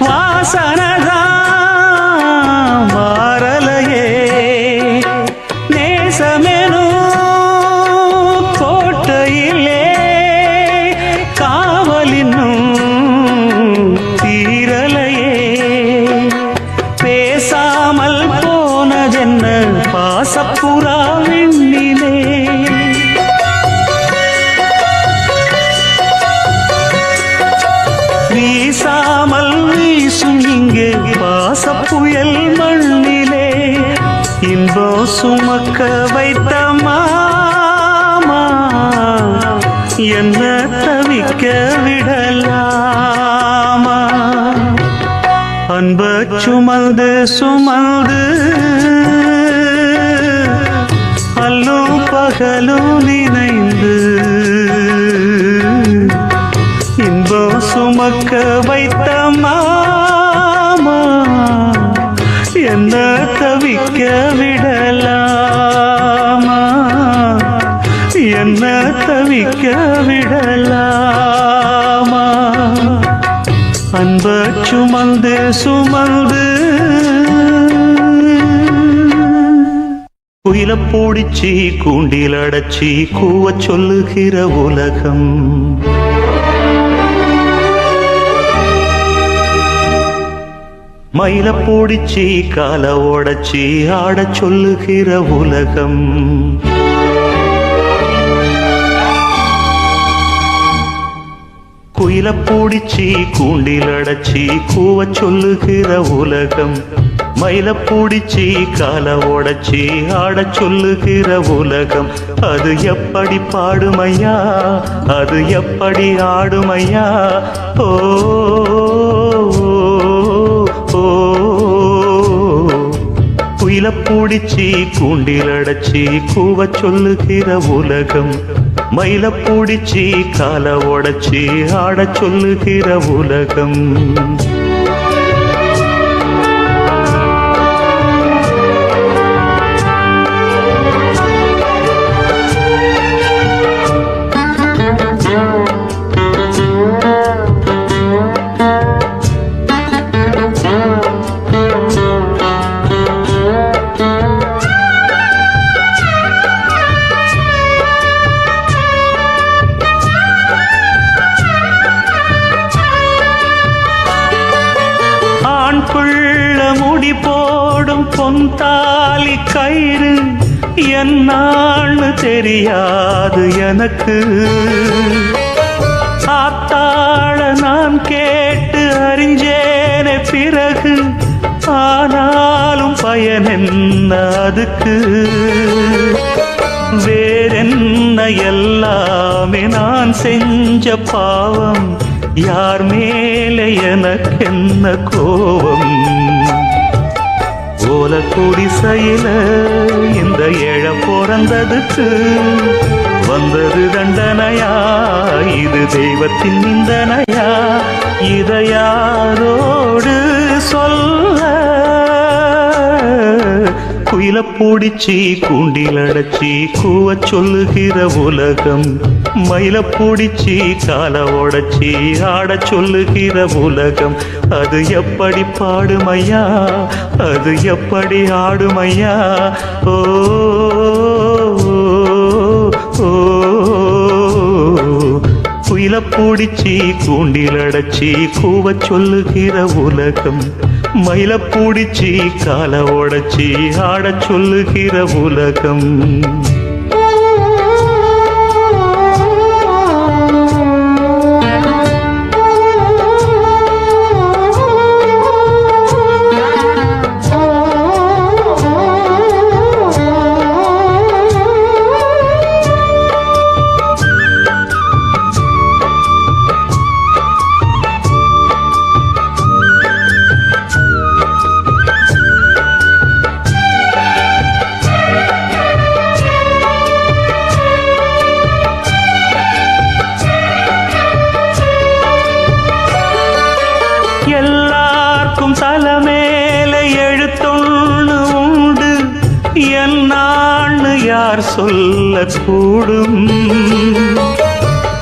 வாசனதான் மாறலையே நேசமெனும் கோட்டையிலே காவலினும் தீரலையே பேசாமல் போனதென்ன பாசப்புறா விண்ணிலே வீசாமல் வீசும் இங்கே பாசப்புயல் மண்ணிலே இன்பம் சுமக்க வைத்த மாமா என்ன தவிக்க விடலாமா அன்ப சுமந்து சுமந்து அல்லும் பகலும் நினைந்து இன்பம் சுமக்க வைத்த மாமா என்ன தவிக்க விடலாமா என்ன தவிக்க விடலாமா அன்ப சுமந்து சுமந்து குயில பூடிச்சி கூண்டில் அடைச்சி கூவ சொல்லுகிற உலகம் மயில பூடிச்சி கால ஓடச்சி ஆட சொல்லுகிற உலகம் குயில பூடிச்சி கூண்டில் அடைச்சி கூவ சொல்லுகிற உலகம் மயில பூடிச்சி கால ஓடச்சி ஆட சொல்லுகிற உலகம் அது எப்படி பாடுமையா அது எப்படி ஆடுமையா ஓ குயில பூடிச்சி கூண்டில் அடைச்சி கூவ சொல்லுகிற உலகம் மயில பூடிச்சி கால உடைச்சி ஆட சொல்லுகிற உலகம் முடி போடும் பொன்தாலி கயிறு என்னான்னு தெரியாது எனக்கு ஆத்தாள நான் கேட்டு அறிஞ்சேனே பிறகு ஆனாலும் பயன் என்ன அதுக்கு வேறென்ன எல்லாமே நான் செஞ்ச பாவம் யார் மேலே எனக்கென்ன கோபம் ஓல குடிசையில இந்த ஏழ பிறந்ததுக்கு வந்தது தண்டனையா இது தெய்வத்தின் நிந்தனையா இதை யாரோடு சொல்ல குயில பூடிச்சி கூண்டில் அடைச்சி கூவ சொல்லுகிற உலகம் மயில பூடிச்சி கால உடைச்சி ஆட சொல்லுகிற உலகம் அது எப்படி பாடுமையா அது எப்படி ஆடுமையா ஓ குயில பூடிச்சி கூண்டில் அடைச்சி கூவ சொல்லுகிற உலகம் மயில பூடிச்சி கால உடைச்சி ஆட சொல்லுகிற உலகம் எல்லாருக்கும் தலைமேல எழுத்தொன்னு உண்டு என்னான்னு யார் சொல்லக்கூடும்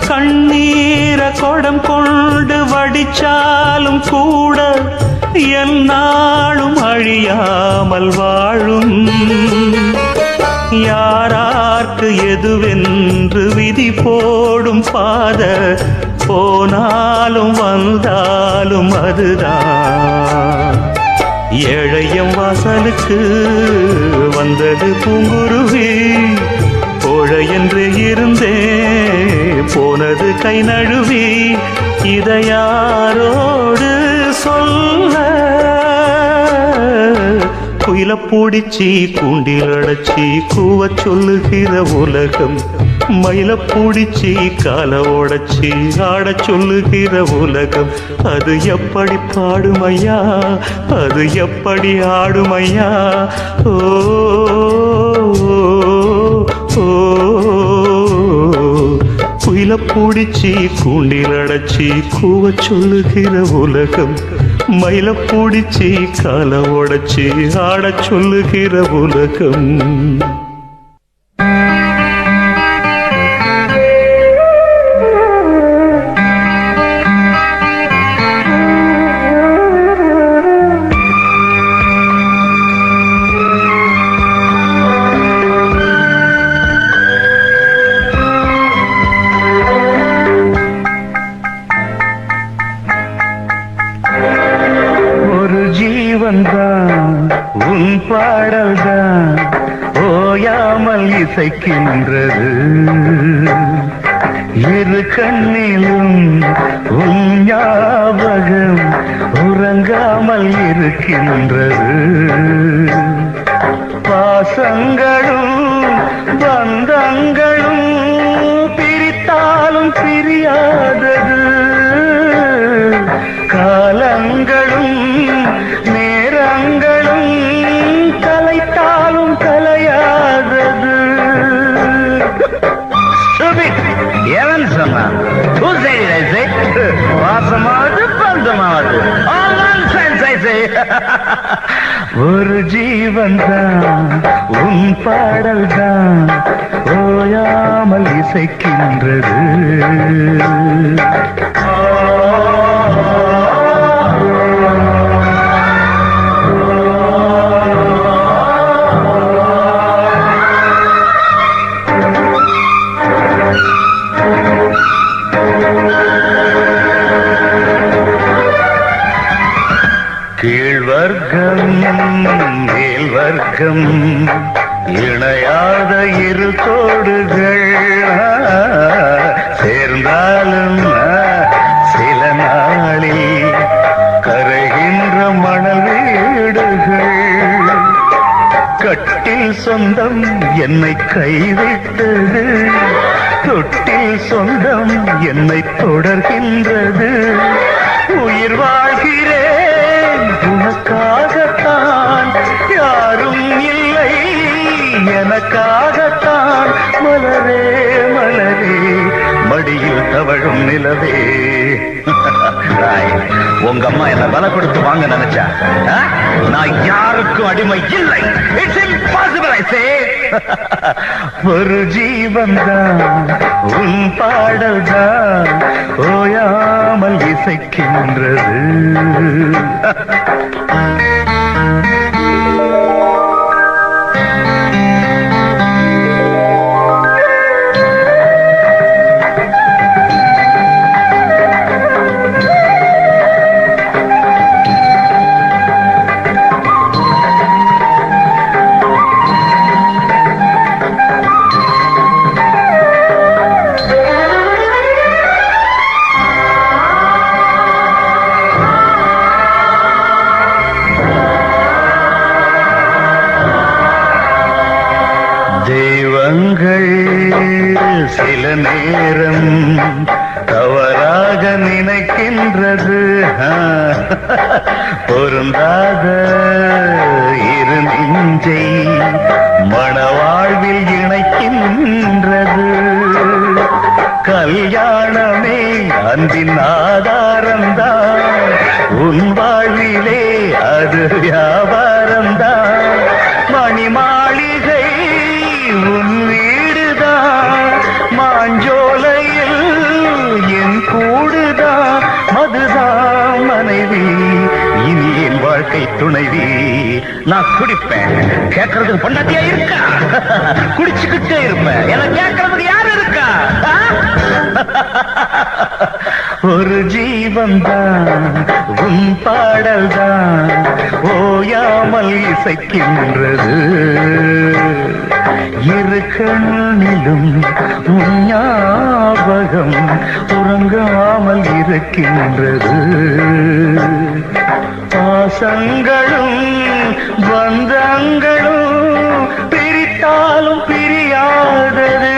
கண்ணீர கொடம் கொண்டு வடிச்சாலும் கூட என்னாலும் அழியாமல் வாழும் யாரார்க்கு எதுவென்று விதி போடும் பாத போனாலும் வந்தாலும் அதுதான் ஏழையம் வாசலுக்கு வந்தது பூங்குருவி கோழை என்று இருந்தே போனது கை நழுவி இதை யாரோடு சொல்ல குயில பூடிச்சி கூண்டில் அடைச்சி கூவ சொல்லுகிற உலகம் மயில பூடிச்சி கால உடைச்சி ஆட சொல்லுகிற உலகம் அது எப்படி பாடுமையா அது எப்படி ஆடுமையா ஓ குயில பூடிச்சி கூண்டில் அடைச்சி கூவ சொல்லுகிற உலகம் மயில பூடிச்சி கால உடைச்சி ஆட சொல்லுகிற உலகம் உன் பாடல்தான் ஓயாமல் இசைக்கின்றது இரு கண்ணிலும் உன் ஞாபகம் உறங்காமல் இருக்கின்றது பாசங்களும் பந்தங்களும் பிரித்தாலும் பிரியாதது காலங்களும் நேரங்களும் கலைத்தாலும் ஒரு ஜீவன் தான் உன் பாடல் தான் ஓயாமல் இசைக்கின்றது. கீழ்வர்க்கம் மேல் வர்க்கம் இணையாத இரு தோடுகள் சேர்ந்தாலும் சில நாளில் கரைகின்ற மணல் வீடுகள். கட்டில் சொந்தம் என்னை கைவிட்டது, தொட்டில் சொந்தம் என்னை தொடர்கின்றது. உயிர் வாழ்கிறேன் உனக்காகத்தான், யாரும் இல்லை எனக்காகத்தான். மலரே மலரே மடியில் தவழும் நிலவே. உங்க அம்மா என்ன பல கொடுத்து வாங்க நினைச்சா, நான் யாருக்கும் அடிமை இல்லை. இட்ஸ் இம்பாசிபிள் ஐ சே. ஒரு ஜீவன் தான் உன் பாடல் தான் ஓயாமல் இசைக்கின்றது. தெய்வங்கள் சில நேரம் தவறாக நினைக்கின்றது. பொருந்தாத இரு நெஞ்சை மணவாழ்வில் இணைக்கின்றது. கல்யாணமே அன்பின் ஆதாரம்தான், உன் வாழ்விலே அது வியாபாரம்தான். மணி மாளிகை உன் வீடுதான், மாஞ்சோலையில் என் கூடுதான். மதுதான் மனைவி, இனி என் வாழ்க்கை துணைவி. நான் குடிப்பேன், கேட்கறதுக்கு பொண்டாட்டியா இருக்கா? குடிச்சுக்கிட்டே இருப்பேன், என கேட்கறதுக்கு யாரு இருக்கா? ஒரு ஜீவன் தான் உன் பாடல் தான் ஓயாமல் இசைக்கின்றது. இரு கண்ணிலும் உன் ஞாபகம் உறங்காமல் இருக்கின்றது. பாசங்களும் பந்தங்களும் பிரித்தாலும் பிரியாதது.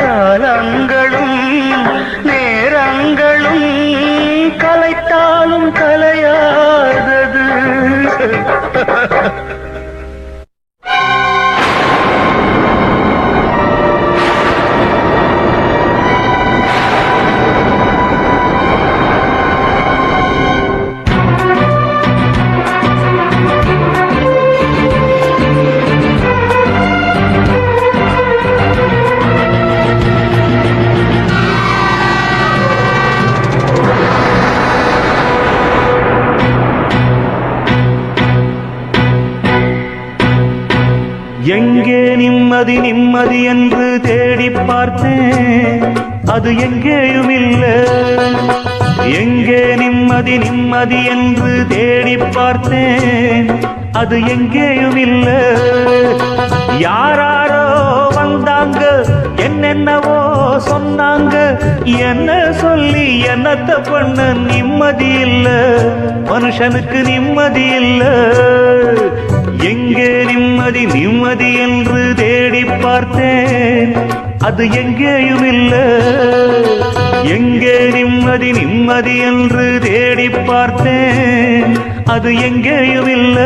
காலங்களும் நேரங்களும் கலைத்தாலும் கலையாதது. எங்கே நிம்மதி நிம்மதி என்று தேடி பார்த்தேன், அது எங்கேயும் இல்லை. எங்கே நிம்மதி நிம்மதி என்று தேடி பார்த்தேன், அது எங்கேயும் இல்லை. யாராரோ வந்தாங்க, என்னென்னவோ சொன்னாங்க. என்ன சொல்லி என்னத்த பண்ண நிம்மதி இல்ல, மனுஷனுக்கு நிம்மதி இல்ல. எங்கே நிம்மதி நிம்மதி என்று தேடி பார்த்தேன், அது எங்கேயும் இல்ல. எங்கே நிம்மதி நிம்மதி என்று தேடி பார்த்தேன், அது எங்கேயும் இல்ல.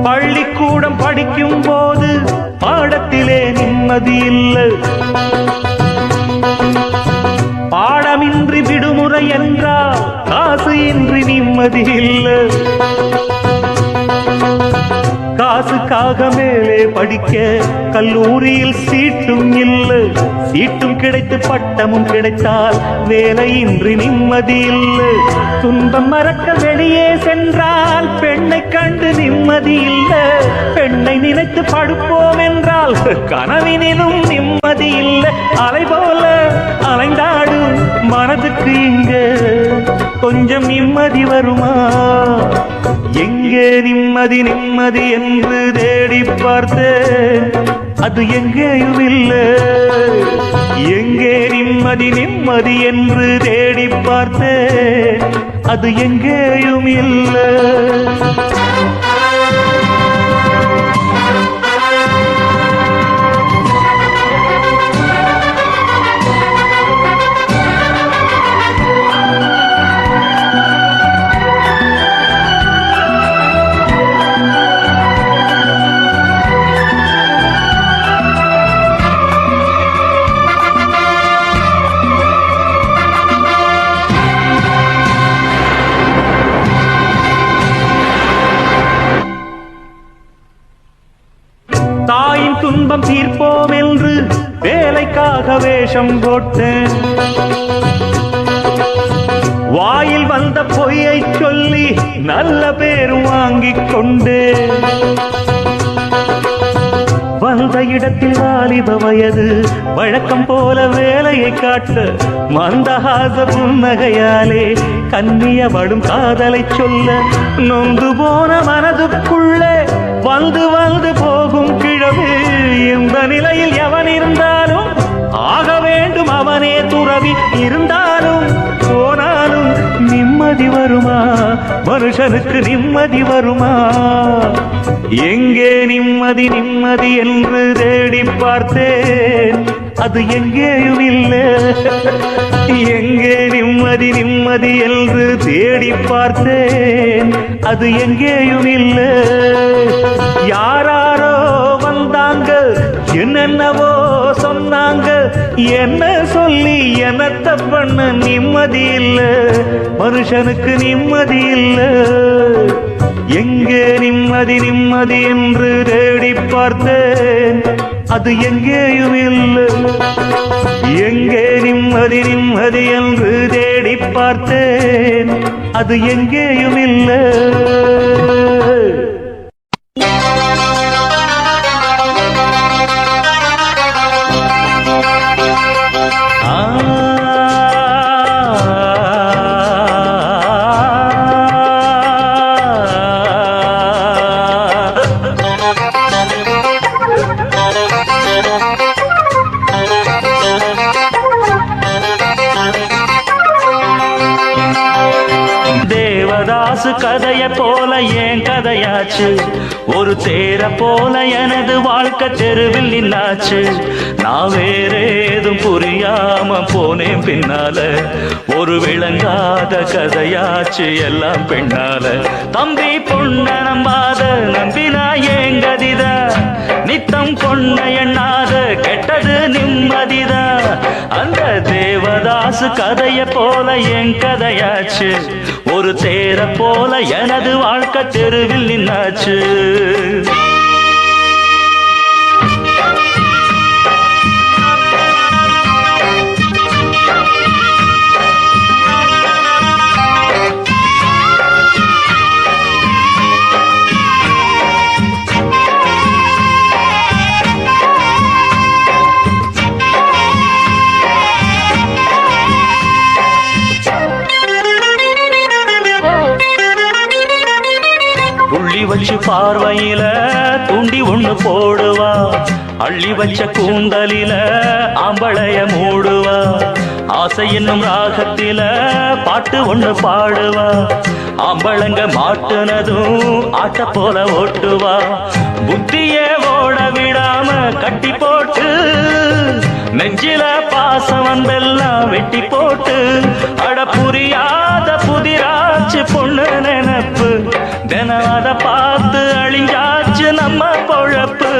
பள்ளிக்கூடம் படிக்கும் போது பாடத்திலே நிம்மதி இல்லை, பாடமின்றி விடுமுறை என்றால் காசு இன்றி நிம்மதி இல்லை. காசுக்காக மேலே படிக்க கல்லூரியில் சீட்டும் இல்லை, சீட்டும் கிடைத்து பட்டமும் கிடைத்தால் வேலையின்றி நிம்மதி இல்லை. துன்பம் மறக்க வெளியே சென்றால் பெண்ணை கண்டு நிம்மதி இல்லை, பெண்ணை நினைத்து படுப்போம் என்றால் கனவினிலும் நிம்மதி இல்லை. அலை போல அலைந்தாடும் மனதுக்கு இங்க கொஞ்சம் நிம்மதி வருமா? எங்கே நிம்மதி நிம்மதி என்று தேடி பார்த்தேன், அது எங்கேயும் இல்லை. எங்கே நிம்மதி நிம்மதி என்று தேடி பார்த்தேன், அது எங்கேயும் இல்லை. தாயின் துன்பம் தீர்ப்போம் என்று வேலைக்காக வேஷம் போட்டேன், வாயில் வந்த பொய்யை சொல்லி நல்ல பேர் வாங்கிக் கொண்டேன். வந்த இடத்தில் வாலிப வயது வழக்கம் போல வேலையை காட்ட மந்தஹாச புன்னகையாலே கண்ணியப்படும் காதலை சொல்ல நொந்து போன மனதுக்குள்ளே வந்து வந்து போகும் கிழவு. இந்த நிலையில் எவன் இருந்தாலும் ஆக வேண்டும் அவனே துறவி, இருந்தாலும் போனாலும் நிம்மதி வருமா? மனுஷனுக்கு நிம்மதி வருமா? எங்கே நிம்மதி நிம்மதி என்று தேடி பார்த்தேன், அது எங்கேயும் இல்லை. எங்கே நிம்மதி நிம்மதி என்று தேடி பார்த்தேன், அது எங்கேயும் இல்லை. யாராரோ வந்தாங்க, என்னென்னவோ சொன்னாங்க, என்ன சொல்லி என்னத்த பண்ண நிம்மதி இல்லை, மனுஷனுக்கு நிம்மதி இல்லை. எங்கே நிம்மதி நிம்மதி என்று தேடி பார்த்தேன், அது எங்கேயும் இல்லை. எங்கே நிம்மதி நிம்மதி என்று தேடி பார்த்தேன், அது எங்கேயும் இல்லை. தேவதாசு கதைய போல என் கதையாச்சு, ஒரு தேர போல எனது வாழ்க்கை தெருவில் நின்னாச்சு. நான் வேற ஏதும் புரியாம போனேன் பின்னால, ஒரு விளங்காத கதையாச்சு எல்லாம் பெண்ணால. தம்பி பொண்ண நம்பாத நம்பினா ஏங்கதிதா, நித்தம் பொண்ண எண்ணாத கெட்டது நிம்மதிதா. அந்த தேவதாசு கதைய போல என் கதையாச்சு, ஒரு தேர போல எனது வாழ்க்கை தெருவில் நின்னாச்சு. வச்சு பார்வையில தூண்டி ஒண்ணு போடுவா, அள்ளி வச்ச கூந்தலில ஆம்பளைய மூடுவா, ஆசை என்னும் ராகத்தில பாட்டு ஒண்ணு பாடுவா, ஆம்பளங்க மாட்டுனதும் ஆட்ட போல ஓட்டுவா, புத்தியே ஓட விடாம கட்டி போட்டு நெஞ்சில பாசம் வந்தெல்லாம் வெட்டி போட்டு, அட புரியாத புதிராச்சு பொண்ணு நினப்பு, தினம் அதை பார்த்து அழிஞ்சாச்சு நம்ம பொழப்பு.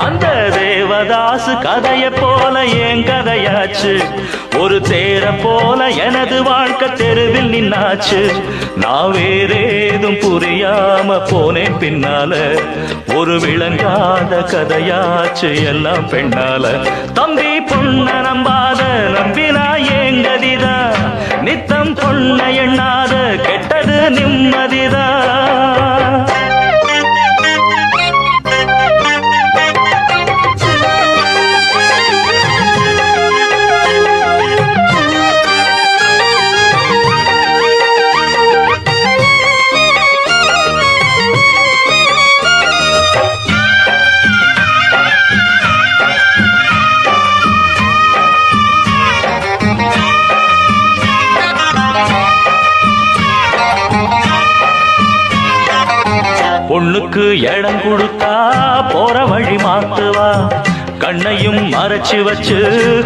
அந்த தேவதாசு கதைய போல என் கதையாச்சு, ஒரு தேர போல எனது வாழ்க்கை தெருவில் நின்னாச்சு. நான் வேறேதும் புரியாம போனேன் பின்னால, ஒரு விளங்காத கதையாச்சு எல்லாம் பெண்ணால. தம்பி பொண்ண நம்பாத நம்பினா ஏங்கதிதான், நித்தம் பொண்ண எண்ணாத கெட்டது நிம்மதிதான். பொண்ணுக்கு இடம் கொடுத்தா போற வழி மாத்துவா, கண்ணையும் மறைச்சு வச்சு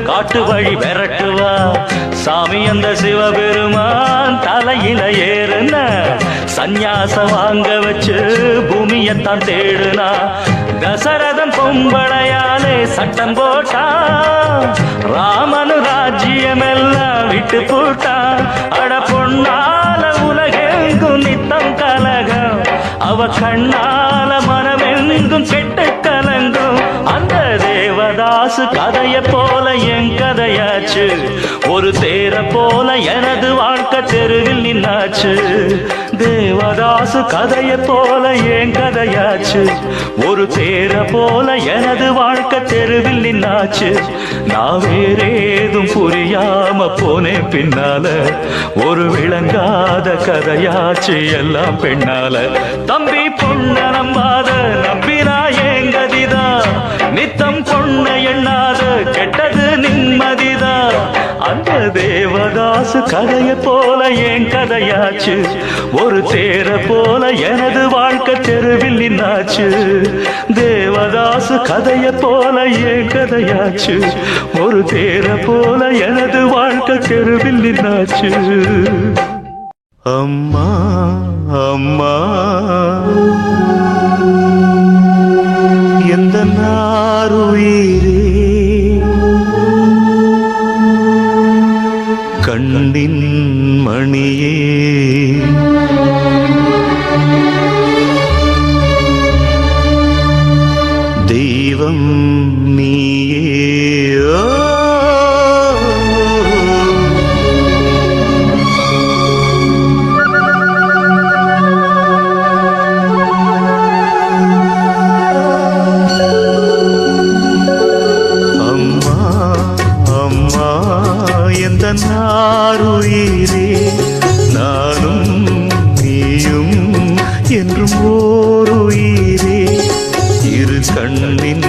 காட்டு வழி விரட்டுவா, சாமி அந்த சிவபெருமான் தலையில ஏறுன சந்நியாசம் வாங்க வச்சு பூமியத்தான் தேடுனா, தசரதன் பொம்பளையாலே சட்டம் போட்டா, ராமனு ராஜ்யம் எல்லாம் விட்டு போட்டா, அட பொன்னால உலகெங்கும் நித்தம் கலகம், அவ கண்ணால மனமெங்கும் கெட்டு கலங்கும். அந்த தேவதாசு கதைய போல என் கதையாச்சு, ஒரு தேர போல எனது வாழ்க்கை தெருவில் நின்னாச்சு. தேவதாசு கதைய போல என் கதையாச்சு, ஒரு தேர போல எனது வாழ்க்கை தெருவில் நின்னாச்சு. நான் வேறேதும் புரியாம போனேன் பின்னால, ஒரு விளங்காத கதையாச்சு எல்லாம் பெண்ணால. தம்பி பொண்ண நம்பாத நம்பினா ஏங்கதிதான், நித்தம் பொண்ண எண்ணாத கெட்டது நிம்மதிதான். அந்த தேவதாசு கதைய போல என் கதையாச்சு, ஒரு தேர போல எனது வாழ்க்கை தெருவில் நின்னாச்சு. தேவதாசு கதைய போல என் கதையாச்சு, ஒரு தேர போல எனது வாழ்க்கை தெருவில் நின்னாச்சு. அம்மா அம்மா எந்த நாருயிரே, கண்ணின் மணியே, தெய்வம் நீயே. நாருயிரே, நானும் நீயும் என்றும் ஓருயிரே, இரு கண்ணின்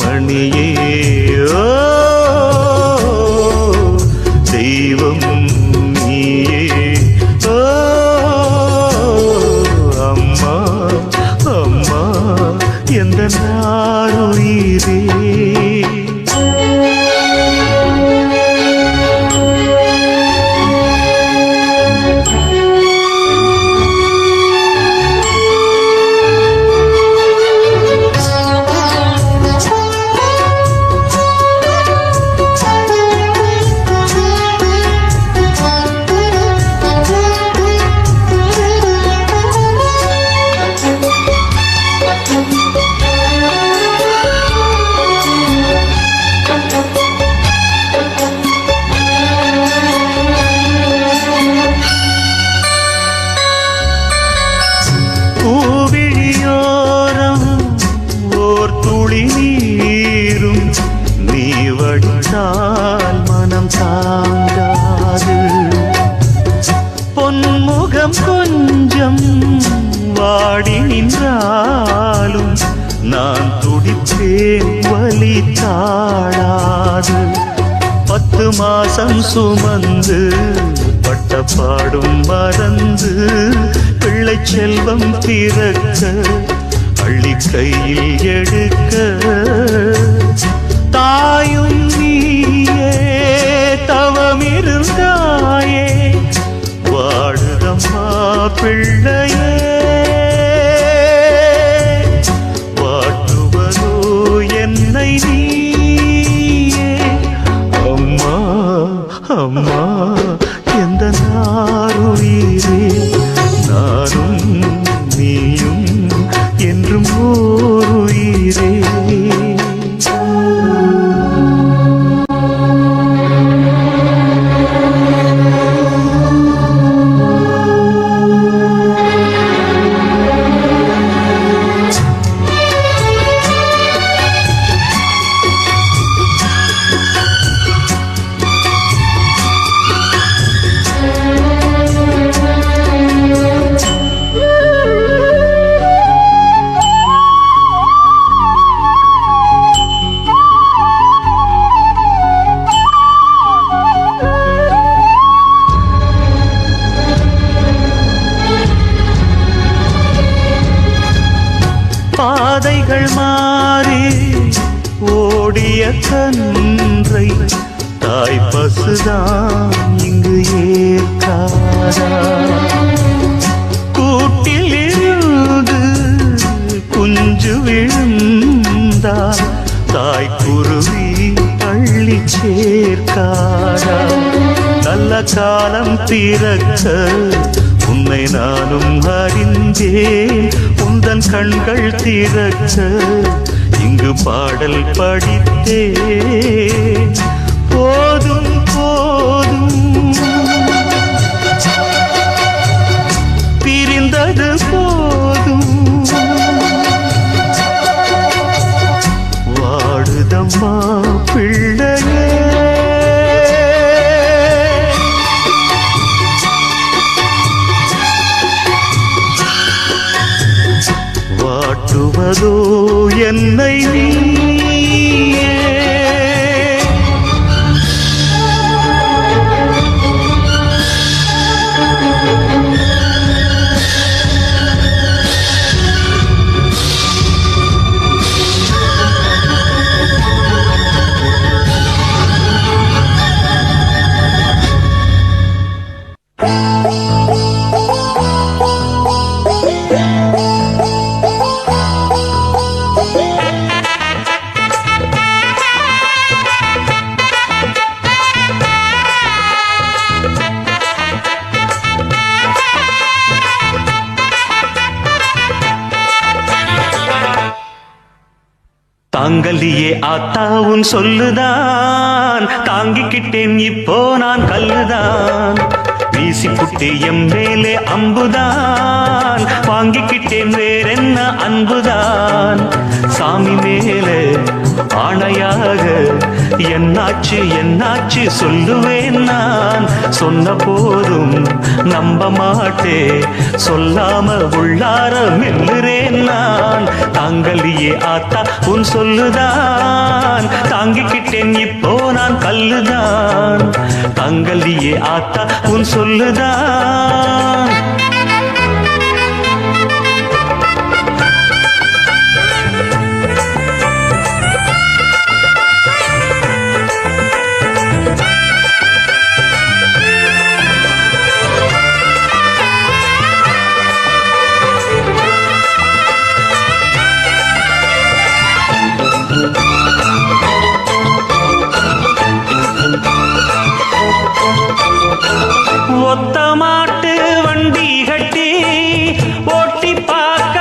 மணியே, தெய்வம் நீயே. அம்மா அம்மா எந்த நாருயிரே. மாசம் சுமந்து பட்ட பாடும் மறந்து பிள்ளை செல்வம் பிறக்க அள்ளி கையில் எடுக்க தாயும் நீயே தவமிருந்தாயே வாடுதம்மா பிள்ளையே வாட்டுவதோ என்னை நீயே அம்மா அம்மா எந்த நாருயிரே நானும் நீயும் என்றும் ஓருயிரே பாதைகள் மாறி ஓடிய கன்றை தாய் பசுதான் இங்கு ஏற்காதா கூட்டில் இருந்து குஞ்சு விழுந்தால் தாய் குருவி பள்ளி சேர்க்காதா நல்ல காலம் பிறக்க உன்னை நானும் அறிந்தேன் உந்தன் கண்கள் திறக்க இங்கு பாடல் படித்தேன் போதும் போதும் பிரிந்தது போதும் வாடுதம்மா பிள்ளையே வாட்டுவதோ என்னை நீயே தாங்கலியே ஆத்தாவும் சொல்லுதான் தாங்கிக்கிட்டேன் இப்போ நான் கல்லுதான் வீசி புட்டு எம் மேலே அம்புதான் வாங்கிக்கிட்டேன் வேறென்ன அன்புதான் சாமி மேலே ஆணையாக என்னாச்சு என்னாச்சு சொல்லுவேன் நான் சொன்ன போதும் நம்ப மாட்டே சொல்லாம உள்ளார மெல்லுறேன் நான் தாங்கலியே ஆத்தா உன் சொல்லுதான் தாங்கிக்கிட்டேன் இப்போ நான் கல்லுதான் தாங்கலியே ஆத்தா உன் சொல்லுதான் ஒத்த மாட்டு வண்டி கட்டி ஓட்டி பார்க்க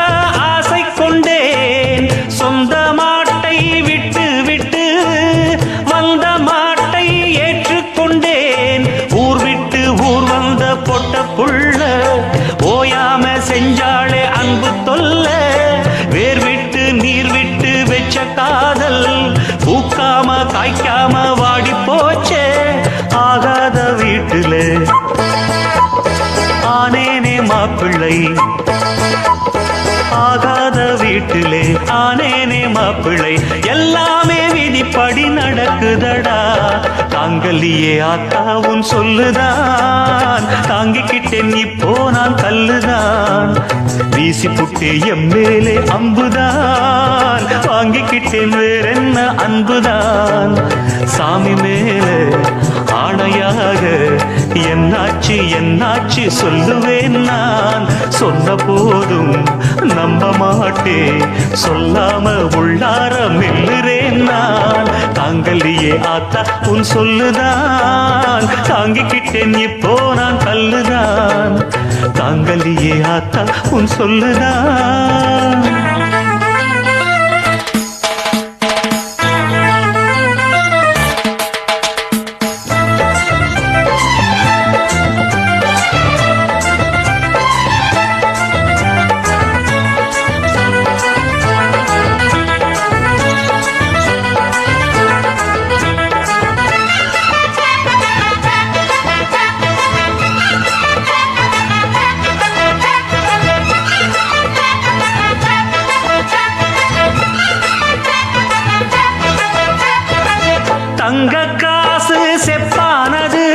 ஆசை கொண்டேன் சொந்த மாட்டை விட்டு விட்டு வந்த மாட்டை ஏற்றுக்கொண்டேன் ஊர் விட்டு ஊர் வந்த பொட்ட புள்ள ஓயாம செஞ்சாளே அன்பு தொல்ல வேர் விட்டு நீர் விட்டு வெச்ச காதல் பூக்காம காய்க்காம வாடி போச்சே ஆகாத வீட்டுல ஆனேனே மாப்பிள்ளை ஆகாத வீட்டிலே ஆனேனே மாப்பிள்ளை எல்லாமே விதிப்படி நடக்குதடா தாங்கலியே ஆத்தா உன் சொல்லுதான் தாங்கிக்கிட்டேன் இப்போ நான் கல்லுதான் வீசி புட்டே எம்மேலே அம்புதான் வாங்கிக்கிட்டேன் வேறென்ன அன்புதான் சாமி மேலே ஆணையாக என்னாச்சு என்னாச்சு சொல்லுவேன் நான் சொன்ன போதும் நம்ப மாட்டேன் சொல்லாம உள்ளார மெல்லுறேன் நான் தாங்கலியே ஆத்தா உன் சொல்லுதான் தாங்கிக்கிட்டேன் இப்போ நான் கல்லுதான் தாங்கலியே ஆத்தா உன் சொல்லுதான் தங்க காசு செப்பானது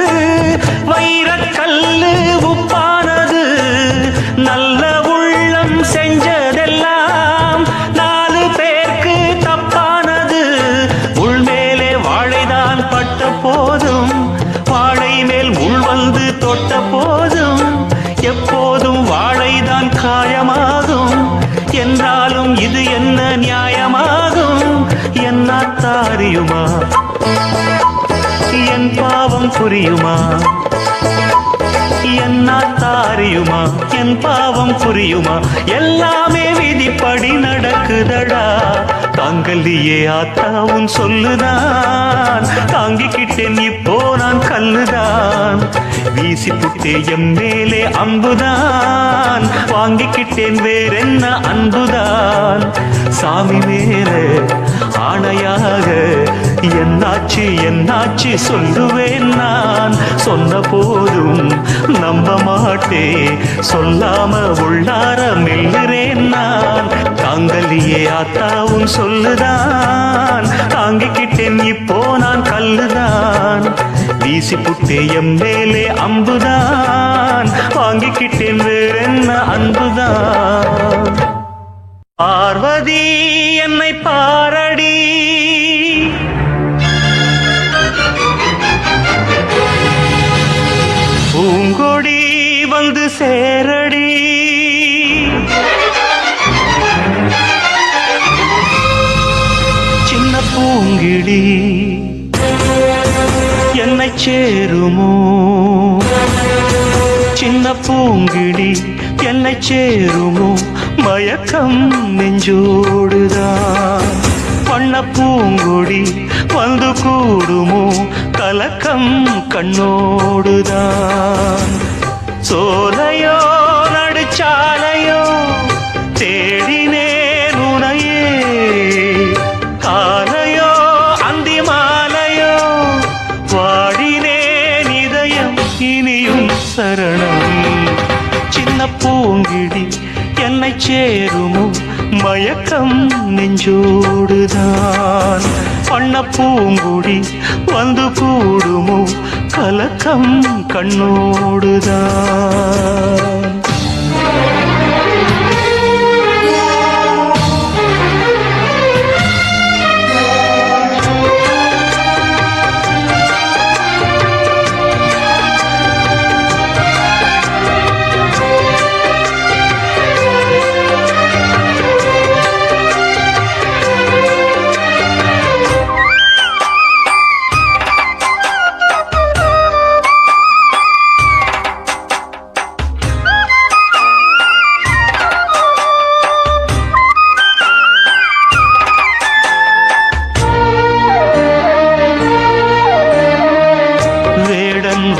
வைரக்கல்லு உப்பானது நல்ல உள்ளம் செஞ்சதெல்லாம் 4 பேருக்கு தப்பானது உள்மேலே வாழைதான் பட்ட போதும் வாழை மேல் முள் வந்து தொட்ட போதும் எப்போதும் வாழைதான் காயமாகும் என்றாலும் இது என்ன நியாயமாகும் என்னாத்தாரியுமா என் பாவம் புரியுமா என்னாத்தாரியுமா என் பாவம் புரியுமா எல்லாமே விதிப்படி நடக்குதடா தாங்கலியே ஆத்தா உன் சொல்லுதான் தாங்கிக்கிட்டேன் இப்போ நான் கல்லுதான் வீசி புட்டே எம் மேலே அம்புதான் வாங்கிக்கிட்டேன் வேறென்ன அன்புதான் சாமி மேலே ஆணையாக என்னாச்சு என்னாச்சு சொல்லுவேன் நான் சொன்ன போதும் நம்ப மாட்டே சொல்லாம உள்ளார மெல்லுறேன் நான் தாங்கலியே ஆத்தா உன் சொல்லுதான் தாங்கிக்கிட்டேன் இப்போ நான் கல்லுதான் வீசி புட்டே எம் மேலே அம்புதான் வாங்கிக்கிட்டேன் வேறென்ன அன்புதான் பார்வதி என்னை பாரடி பூங்கொடி வந்து சேரடி சின்ன பூங்கிடி என்னை சேருமோ சின்ன பூங்கிடி என்னை சேருமோ மயக்கம் நெஞ்சோடுதான் வண்ண பூங்கொடி வந்து கூடுமோ கலக்கம் கண்ணோடுதான் சோலையோ நடுச்சாலையோ தேடினேன் உனையே காலையோ அந்தி மாலையோ வாடினேன் இதயம் இனியும் சரணம் சின்ன பூங்கிடி என்னை சேருமோ மயக்கம் நெஞ்சோடுதான் பண்ண பூங்குடி வந்து கூடுமோ கலக்கம் கண்ணோடுதான்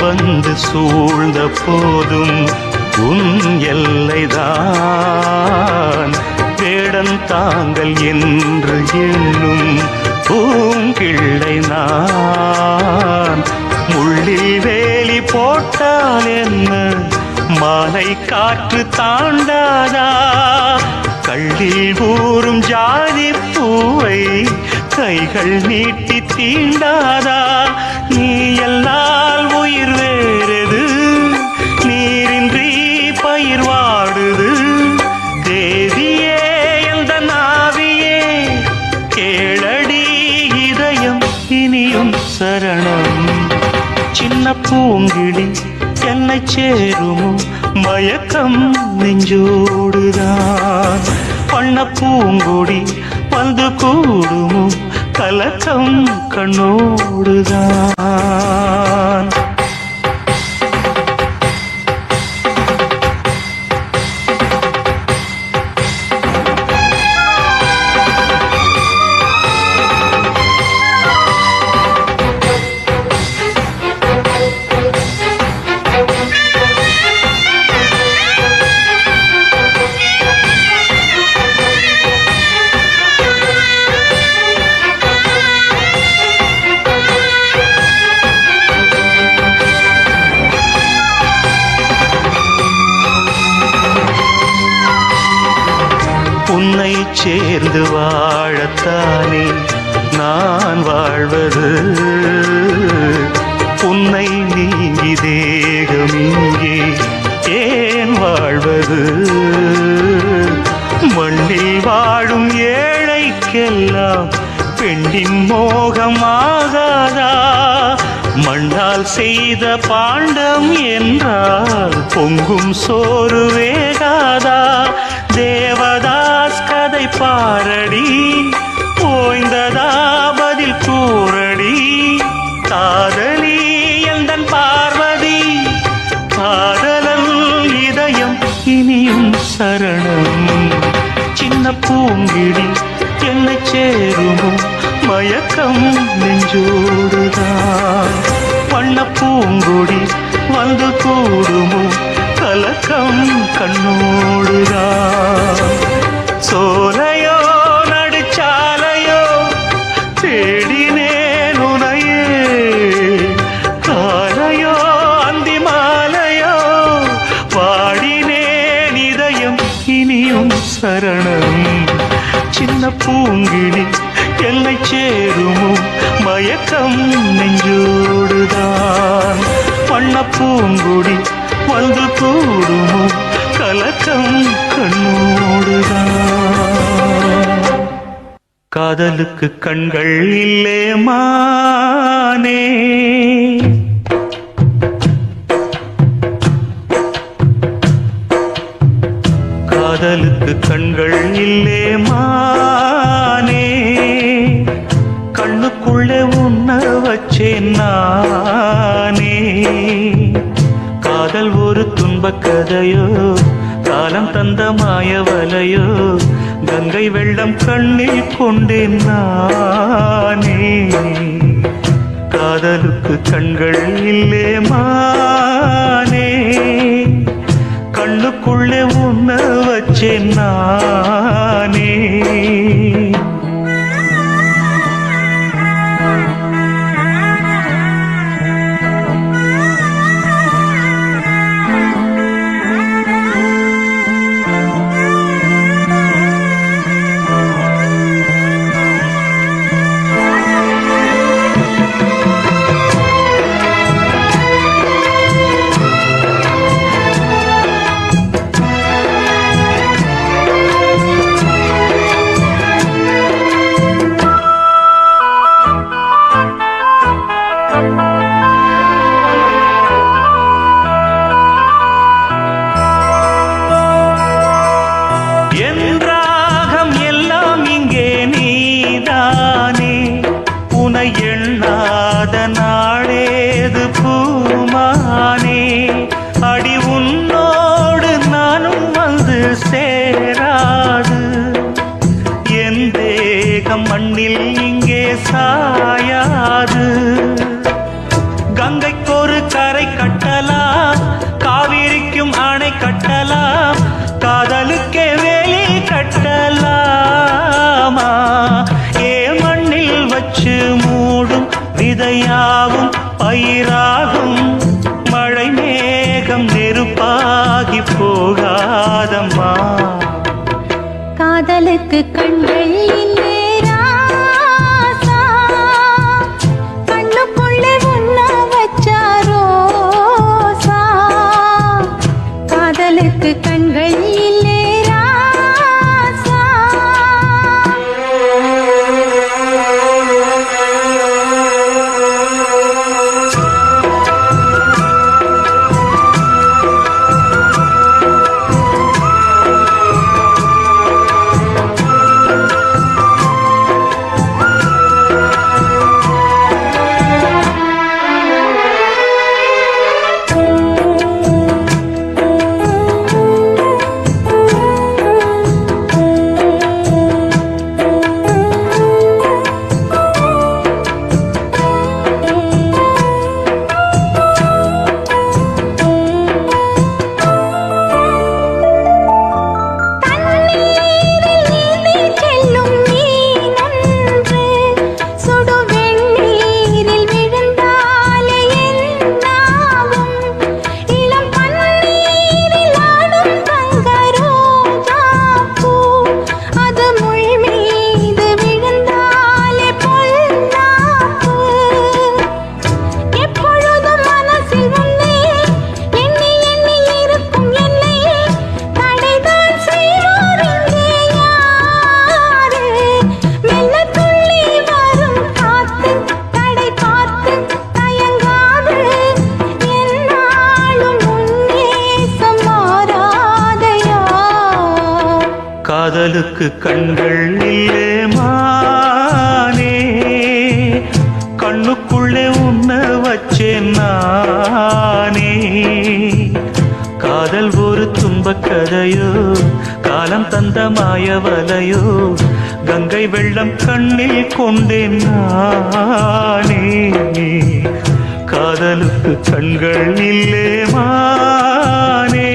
வந்து சூழ்ந்த போதும் உன் எல்லைதான் வேடன் தாங்கள் என்று எண்ணும் பூங்கிள்ளை நான் முள்ளில் வேலி போட்டால் என்ன மாலை காற்று தாண்டாதா கள்ளில் ஊறும் ஜாதி பூவை கைகள் நீட்டி தீண்டாதா? நீ எல்லால் உயிர் வேறது, நீரின்றி பயிர் வாடுது. தேவியே எந்த நாவியே கேளடி இதயம் இனியும் சரணம். சின்ன பூங்கிடி என்னை சேருமோ மயக்கம் நெஞ்சோடுதான். பண்ண பூங்கொடி வந்து கூடுமோ கலக்கம் கண்ணோடுதான். உன்னை சேர்ந்து வாழத்தானே நான் வாழ்வது. உன்னை நீங்கி தேகம் இங்கே ஏன் வாழ்வது? மண்ணில் வாழும் ஏழைக்கெல்லாம் பெண்ணின் மோகமாகாதா? மண்ணால் செய்த பாண்டம் என்றால் பொங்கும் சோறு வேகாதா? தேவதாஸ் கதை பாரடி, ஓய்ந்ததா பதில் கூறடி. காதலி எந்தன் பார்வதி, காதலன் இதயம் இனியும் சரணம். சின்ன பூங்கிடி என்னை சேருமோ மயக்கம் நெஞ்சோடுதான். வண்ண பூங்கொடி வந்து கூடுமோ கலக்கம் கண்ணோடுதான். சோலையோ நடுச்சாலையோ தேடினேன் உனையே, காலையோ அந்தி மாலையோ பாடினேன் இதயம் இனியும் சரணம். சின்ன பூங்கிடி என்னை சேருமோ மயக்கம் நெஞ்சோடுதான். வண்ண பூங்குடி வந்து கூடுமோ கலக்கம் கண்ணோடுதான். காதலுக்கு கண்கள் இல்லே மானே, காதலுக்கு கண்கள் இல்லே மானே. கண்ணுக்குள்ளே உன்ன வச்சேன் நானே. காதல் ஒரு துன்பக் கதையோ, காலம் தந்த மாயவலையோ, கங்கை வெள்ளம் கண்ணில் கொண்டேன் நானே. காதலுக்கு கண்கள் இல்லே மானே, கண்ணுக்குள்ளே உன்ன வச்சேன் நானே. எண்ணாத நாடேது பூமானே. அடி உன்னோடு நானும் வந்து சேராது, என் தேகம் மண்ணில் இங்கே சாயாது. கங்கைக்கொரு கரை கட்டலாம், காவிரிக்கும் அணை கட்டலாம், காதலுக்கே வேலி கட்டலாமா? ஏ மண்ணில் வச்சு மூடும் விதையாவும் பயிராகும், மழை மேகம் நெருப்பாகி போகாதம்மா. காதலுக்கு கண்கள் இல்லே ராசா, காதலுக்கு கண்கள் இல்லே மானே, கண்ணுக்குள்ளே உன்ன வச்சேன் நானே. காதல் ஒரு துன்பக் கதையோ, காலம் தந்த மாயவலையோ, கங்கை வெள்ளம் கண்ணில் கொண்டேன் நானே. காதலுக்கு கண்கள் இல்லே மானே,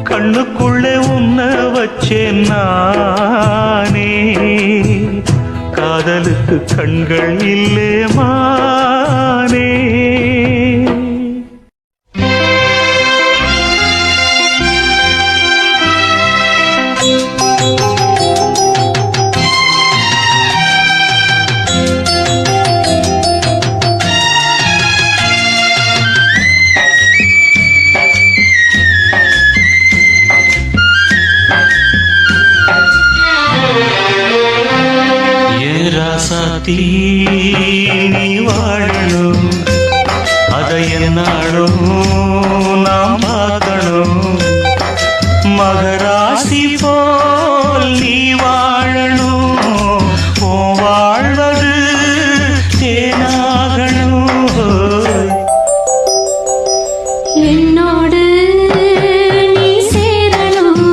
கண்ணுக்குள்ளே உன்ன வச்சேன் நானே. காதலுக்கு கண்கள் இல்லே மானே. ராசாத்தி நீ வாழணும், அதை என்னாலும் நாம் பார்க்கணும். மகராசி போல் நீ வாழணும், ஓ வாழ்வது தேனாகணும். என்னோடு நீ சேரணும்,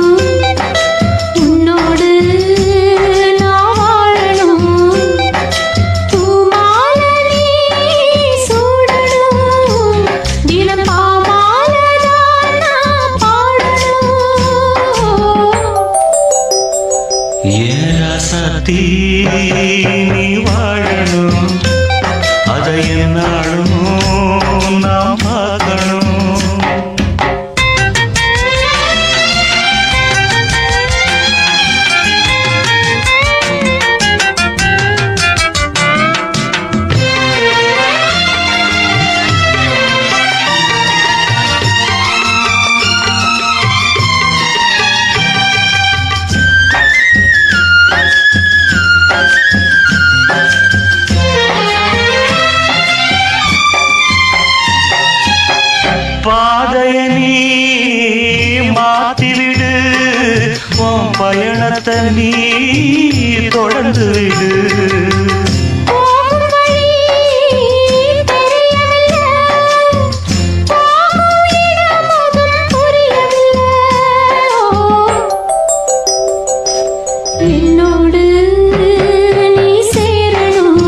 உன்னோடு நான் வாழணும். பூமாலை நீ சூடணும், தினம் பாமாலைதான் நான் பாடணும். ராசாத்தி நீ வாழணும், அதை என்னாலும் நாம் பார்க்கணும். பாதைய நீ மாத்திவிடு, உன் பயணத்தை நீ தொடர்ந்து விடு. போகும் வழி தெரியவில்லை, போகும் இடம் அதுவும் புரியவில்லை. என்னோடு நீ சேரணும்,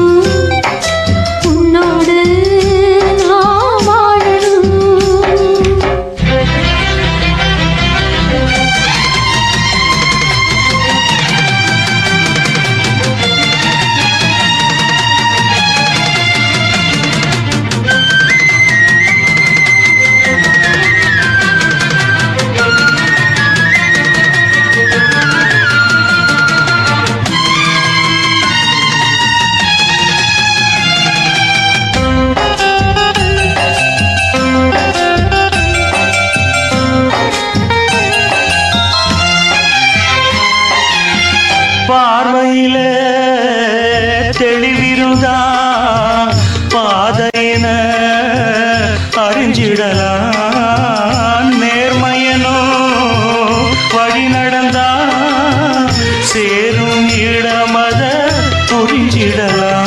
உன்னோடு நான் வாழணும். பார்வையில தெளிவிருந்தா பாதையின அறிஞ்சிடலாம். நேர்மையனோ வழி நடந்தா சேரும் இடமத புரிஞ்சிடலாம்.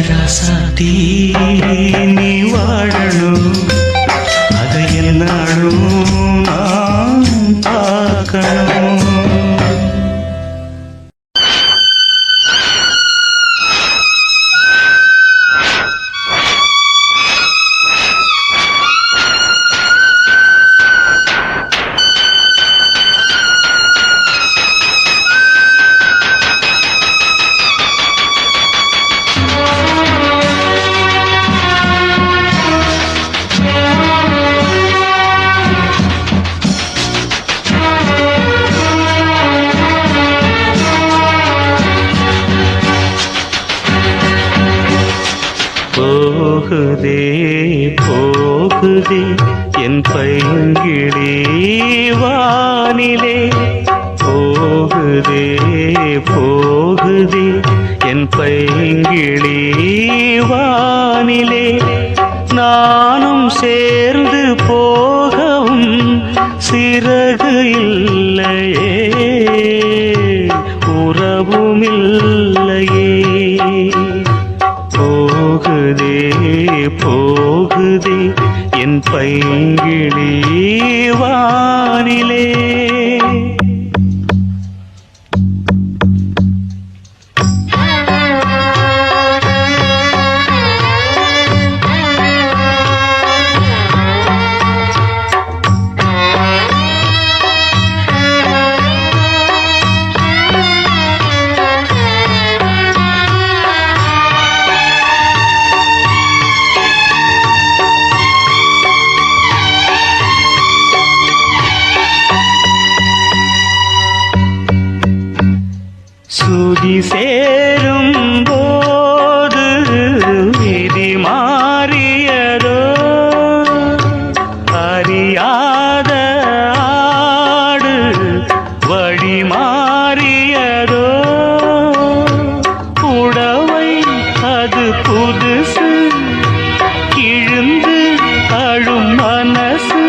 ராசாத்தி நீ வாழணும், அதை என்னாலும் நான் பார்க்கணும். போகுதே போகுதே என் பைங்கிளி வானிலே போகுதே போகுதே என் பைங்கிளி வானிலே நானும் சேர்ந்து போகவும் சிறகு இல்லையே உறவும் இல்லையே போகுதே போகுதே என் பைங்கிளி வானிலே சுதி சேரும் போது விதி மாறியதோ அறியாத ஆடு வழி மாறியதோ புடவை அது புதுசு கிழிந்து அழும் மனசு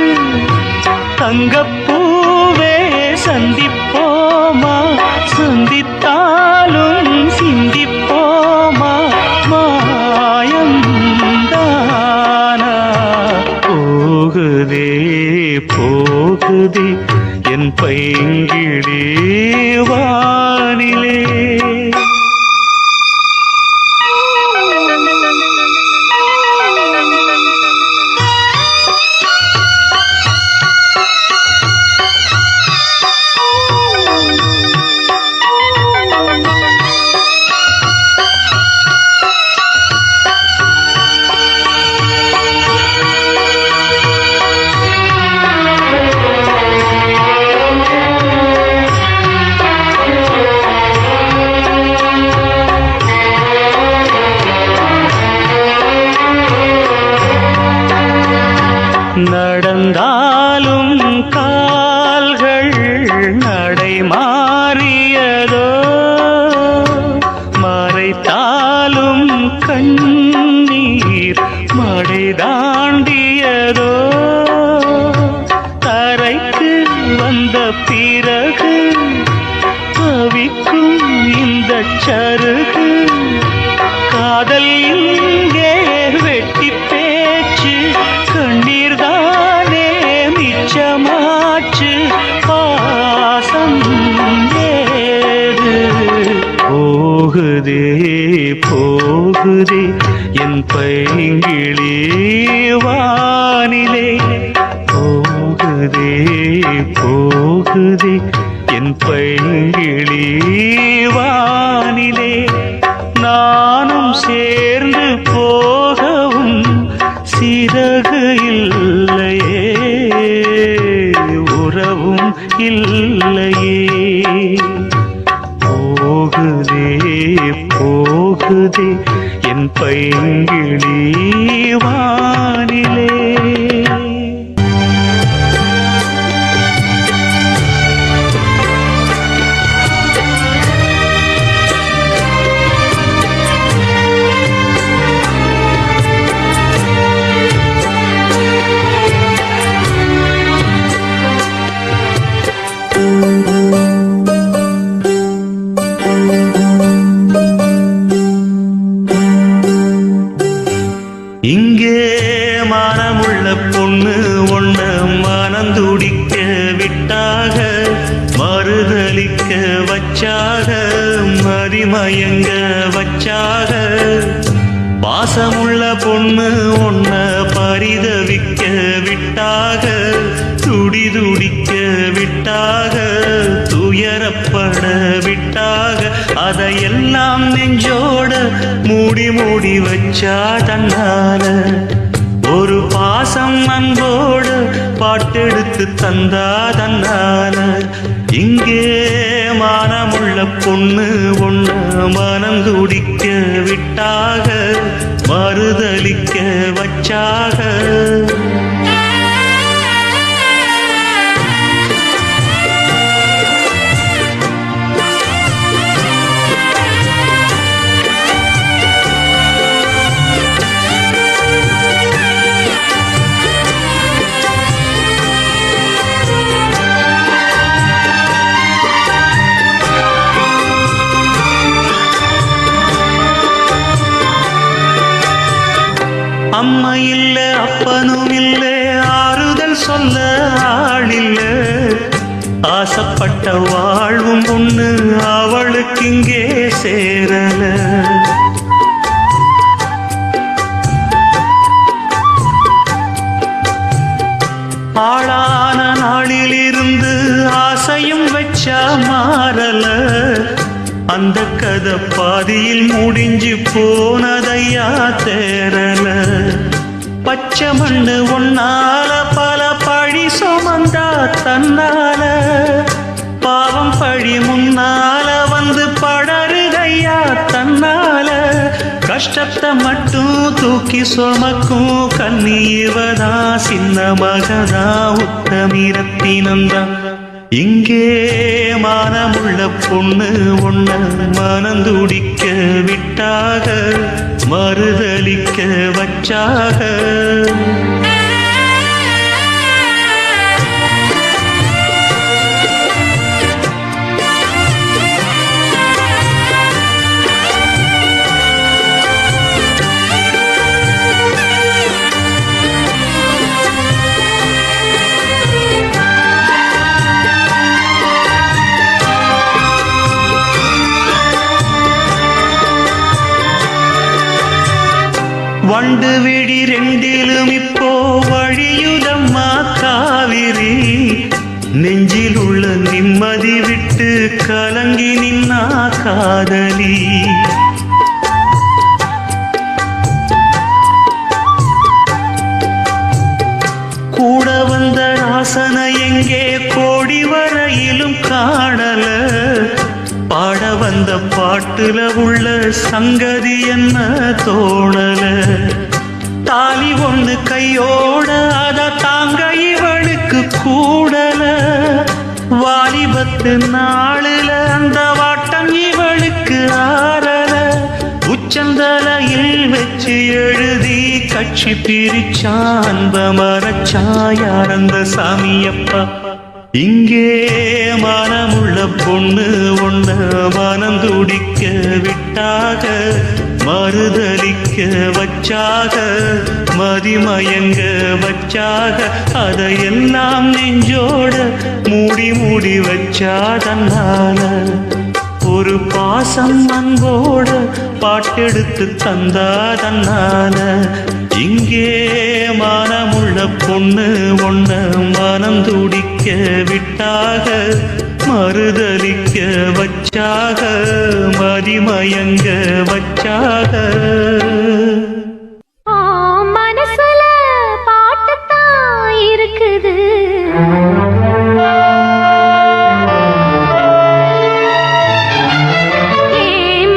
தங்கப்பூவே சந்திப்போமா சந்தித்தாலும் சிந்திப்போமா மாயம்தானா போகுதே போகுதே என் பைங்கிளி வானிலே நடந்தாலும் கால்கள் நடை மாறியதோ மறைத்தாலும் கண்ணீர் மடை தாண்டியதோ தரைக்கு வந்த பிறகு தவிக்கும் இந்த சருகு காதல் இங்கே வெட்டி பேச்சு கண்ணீர் தானே மிச்சமாச்சு பாசம் ஏது போகுதே போகுதே என் பைங்கிளி வானிலே போகுதே போகுதே என் பைங்கிளி வானிலே நானும் சேர்ந்து போகவும் சிறகு இல்லையே உறவும் இல்லையே போகுதே போகுதே என் பைங்கிளி வானிலே இங்கே மனமுள்ள பொண்ணு ஒண்ண மனந்துடிக்க விட்டாக மறுதலிக்க வச்சாக மதிமயங்க வச்சாக பாசமுள்ள பொண்ணு ஒண்ண பரிதவிக்க விட்டாக துடிதுடிக்க விட்டாக துயரப்பட விட்டாக அதையெல்லாம் நெஞ்சோட மூடி மூடி வச்சா தன்னால ஒரு பாசம் அன்போடு பாட்டெடுத்து தந்தா தன்னால இங்கே மனமுள்ள பொண்ணு ஒண்ணு மனம் துடிக்க விட்டாக மறுதலிக்க வச்சாக. அம்மா இல்ல அப்பனும் இல்ல ஆறுதல் சொல்ல ஆளில்ல. ஆசைப்பட்ட வாழ்வும் பொண்ணு அவளுக்கு இங்கே சேரல. ஆளான நாளிலிருந்து ஆசையும் வச்சா மாறல. அந்த கதை பாதியில் முடிஞ்சு போனதையா தேரல. பச்சை மண்ணு ஒன்னால பல பழி சுமந்தா தன்னால. பாவம் பழி முன்னால வந்து படருகையா தன்னால. கஷ்டத்தை மட்டும் தூக்கி சுமக்கும் கண்ணீவதா சின்ன மகதா உத்தமிரத்தினந்தான். இங்கே மானமுள்ள பொண்ணு ஒண்ண மனந்துடிக்க விட்டாக, மறுதலிக்க வச்சாக. வண்டு வெடி ரெண்டிலும் இப்போ வழியுதம்மா காவிரி. நெஞ்சில் உள்ள நிம்மதி விட்டு கலங்கி நின்னா காதலி. கூட வந்த ராசனை எங்கே கோடி வரையிலும் காணல. பாட வந்த பாட்டுல உள்ள சங்கதி என்ன தோணல. தாலி ஒண்ணு கையோட அத தாங்க இவளுக்கு கூடல. வாலிபத்து நாளுல அந்த வாட்டம் இவளுக்கு ஆறல. உச்சந்தலையில் வச்சு எழுதி கட்சி பிரிச்சான் அன்ப மரச்சாயார் அந்த சாமியப்பா. இங்கே மனமுள்ள பொண்ணு ஒண்ண மனம் துடிக்க விட்டாக, மறுதலிக்க வச்சாக, மதிமயங்க வச்சாக. அதையெல்லாம் நெஞ்சோட மூடி மூடி வச்சாதன்னால. ஒரு பாசம் அன்போட பாட்டெடுத்து தந்தாதன்னால. இங்கே மனமுள்ள பொண்ணு ஒண்ண மனம் துடிக்க விட்டாக, மறுதலிக்க வச்சாக, மதிமயங்க வச்சாக. மனசுல பாட்டுத்தான் இருக்குது.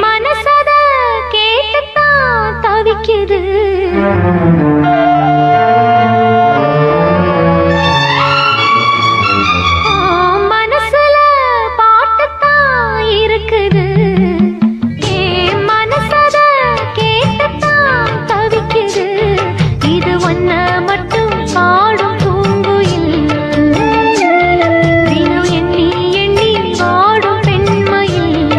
மனசத கேட்டுத்தான் தவிக்குது. மனசுல பாட்டுத்தான் இருக்குது. மனசத கேட்டுத்தான் தவிக்குது. இது ஒன்ன மட்டும் பாடும் தூங்குயில். தினம் எண்ணி எண்ணி வாடும் பெண்மையில்.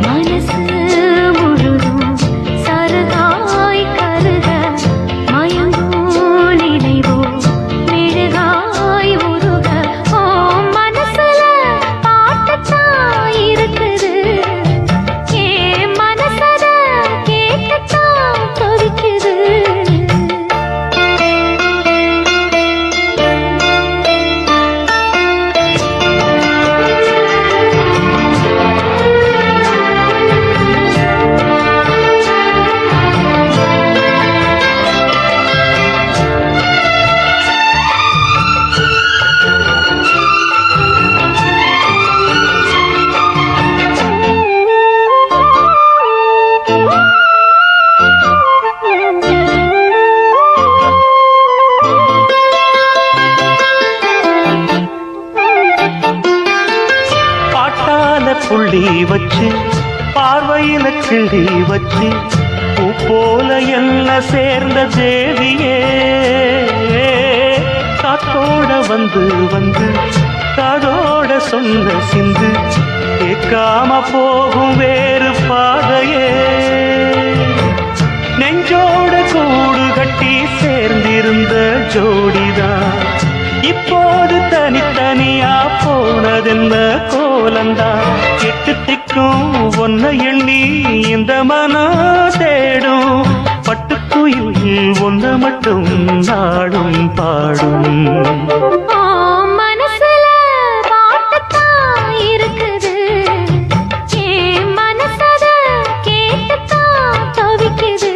மனசு முழுதும் சருகான பாவையில கிளி வச்சு பூ போல என்ன சேர்ந்த தேவியே காத்தோட வந்து வந்து காதோட சொன்ன சிந்து கேட்காம போகும் வேறு பாதையே நெஞ்சோட கூடு கட்டி சேர்ந்திருந்த ஜோடிதான் இப்போது தனித்தனியா போனதென்ன கோலந்தான் எட்டு திக்கும் ஒன்ன எண்ணி இந்த மனம் தேடும் பட்டுக்குயில் ஒன்ன மட்டும் நாடும் பாடும் மனசுல பாட்டுத்தான் இருக்குது என் மனசத கேட்டுத்தான் தவிக்குது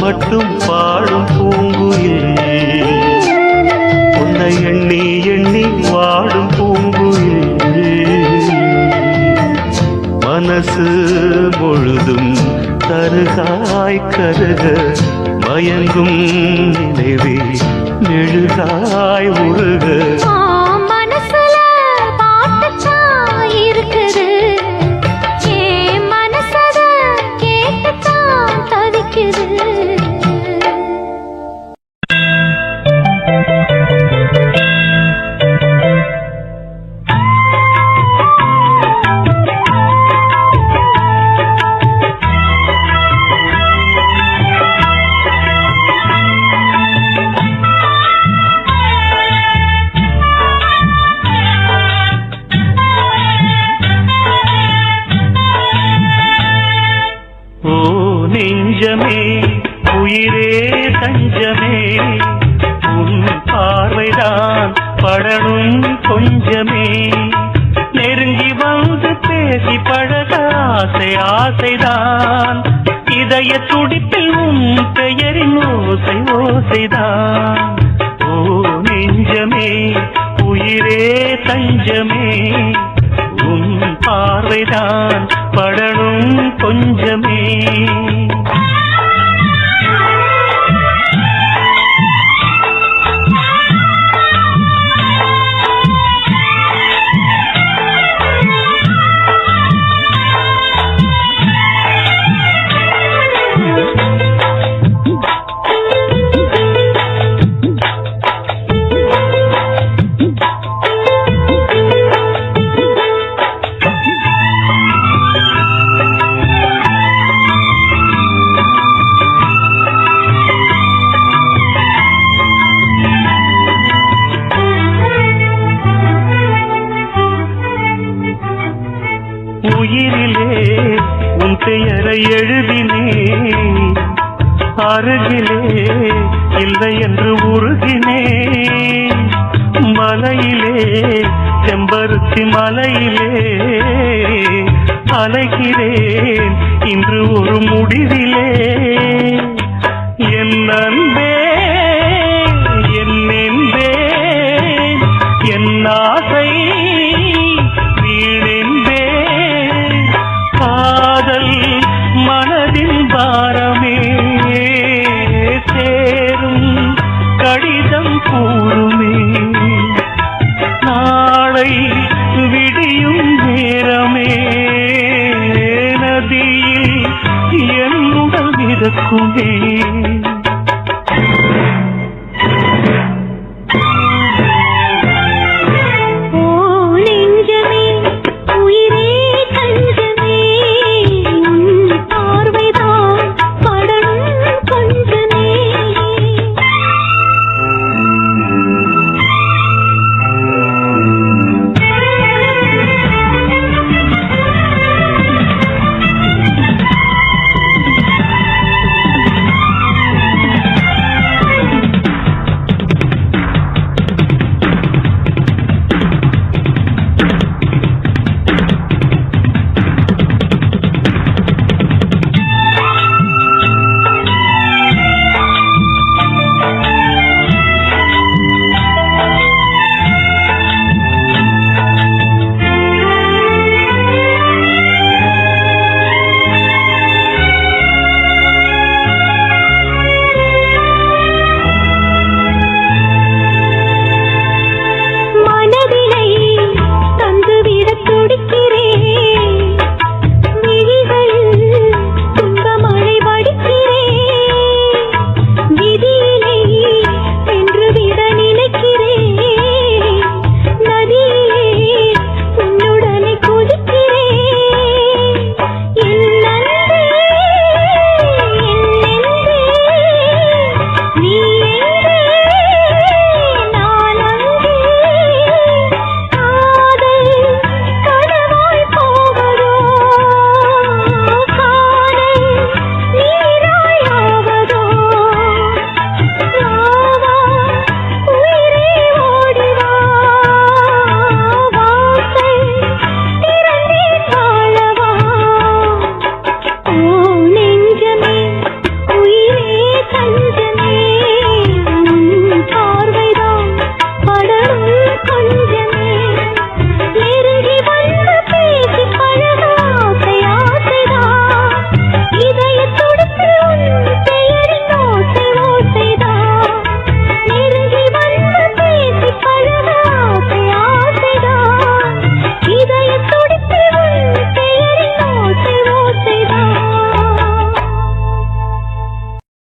மட்டும் பாடும் பூங்குயில் உன்னை எண்ணி எண்ணி வாடும் பூங்குயில் மனசு முழுதும் தருகாய் கருக மயங்கும் நினைவே மெழுகாய் உருக நெஞ்சமே உயிரே தஞ்சமே உன் பார்வைதான் படணும் கொஞ்சமே நெருங்கி வந்து பேசி பழக ஆசை ஆசைதான் இதய துடிப்பில் உன் பெயரின் ஓசை ஓசைதான் ஓ நெஞ்சமே உயிரே தஞ்சமே உன் பார்வைதான் படணும் கொஞ்சமே உயிரிலே உன் பெயரை எழுதினேன் அருகிலே இல்லை என்று உருகினேன் மலையிலே செம்பருத்தி மலையிலே அலைகிறேன் இன்று ஒரு முடிவிலே என் அன்பே என் என்பே என் ஆசை வீணென்பே காதல் மனதின் பாரமே மிதக்குமே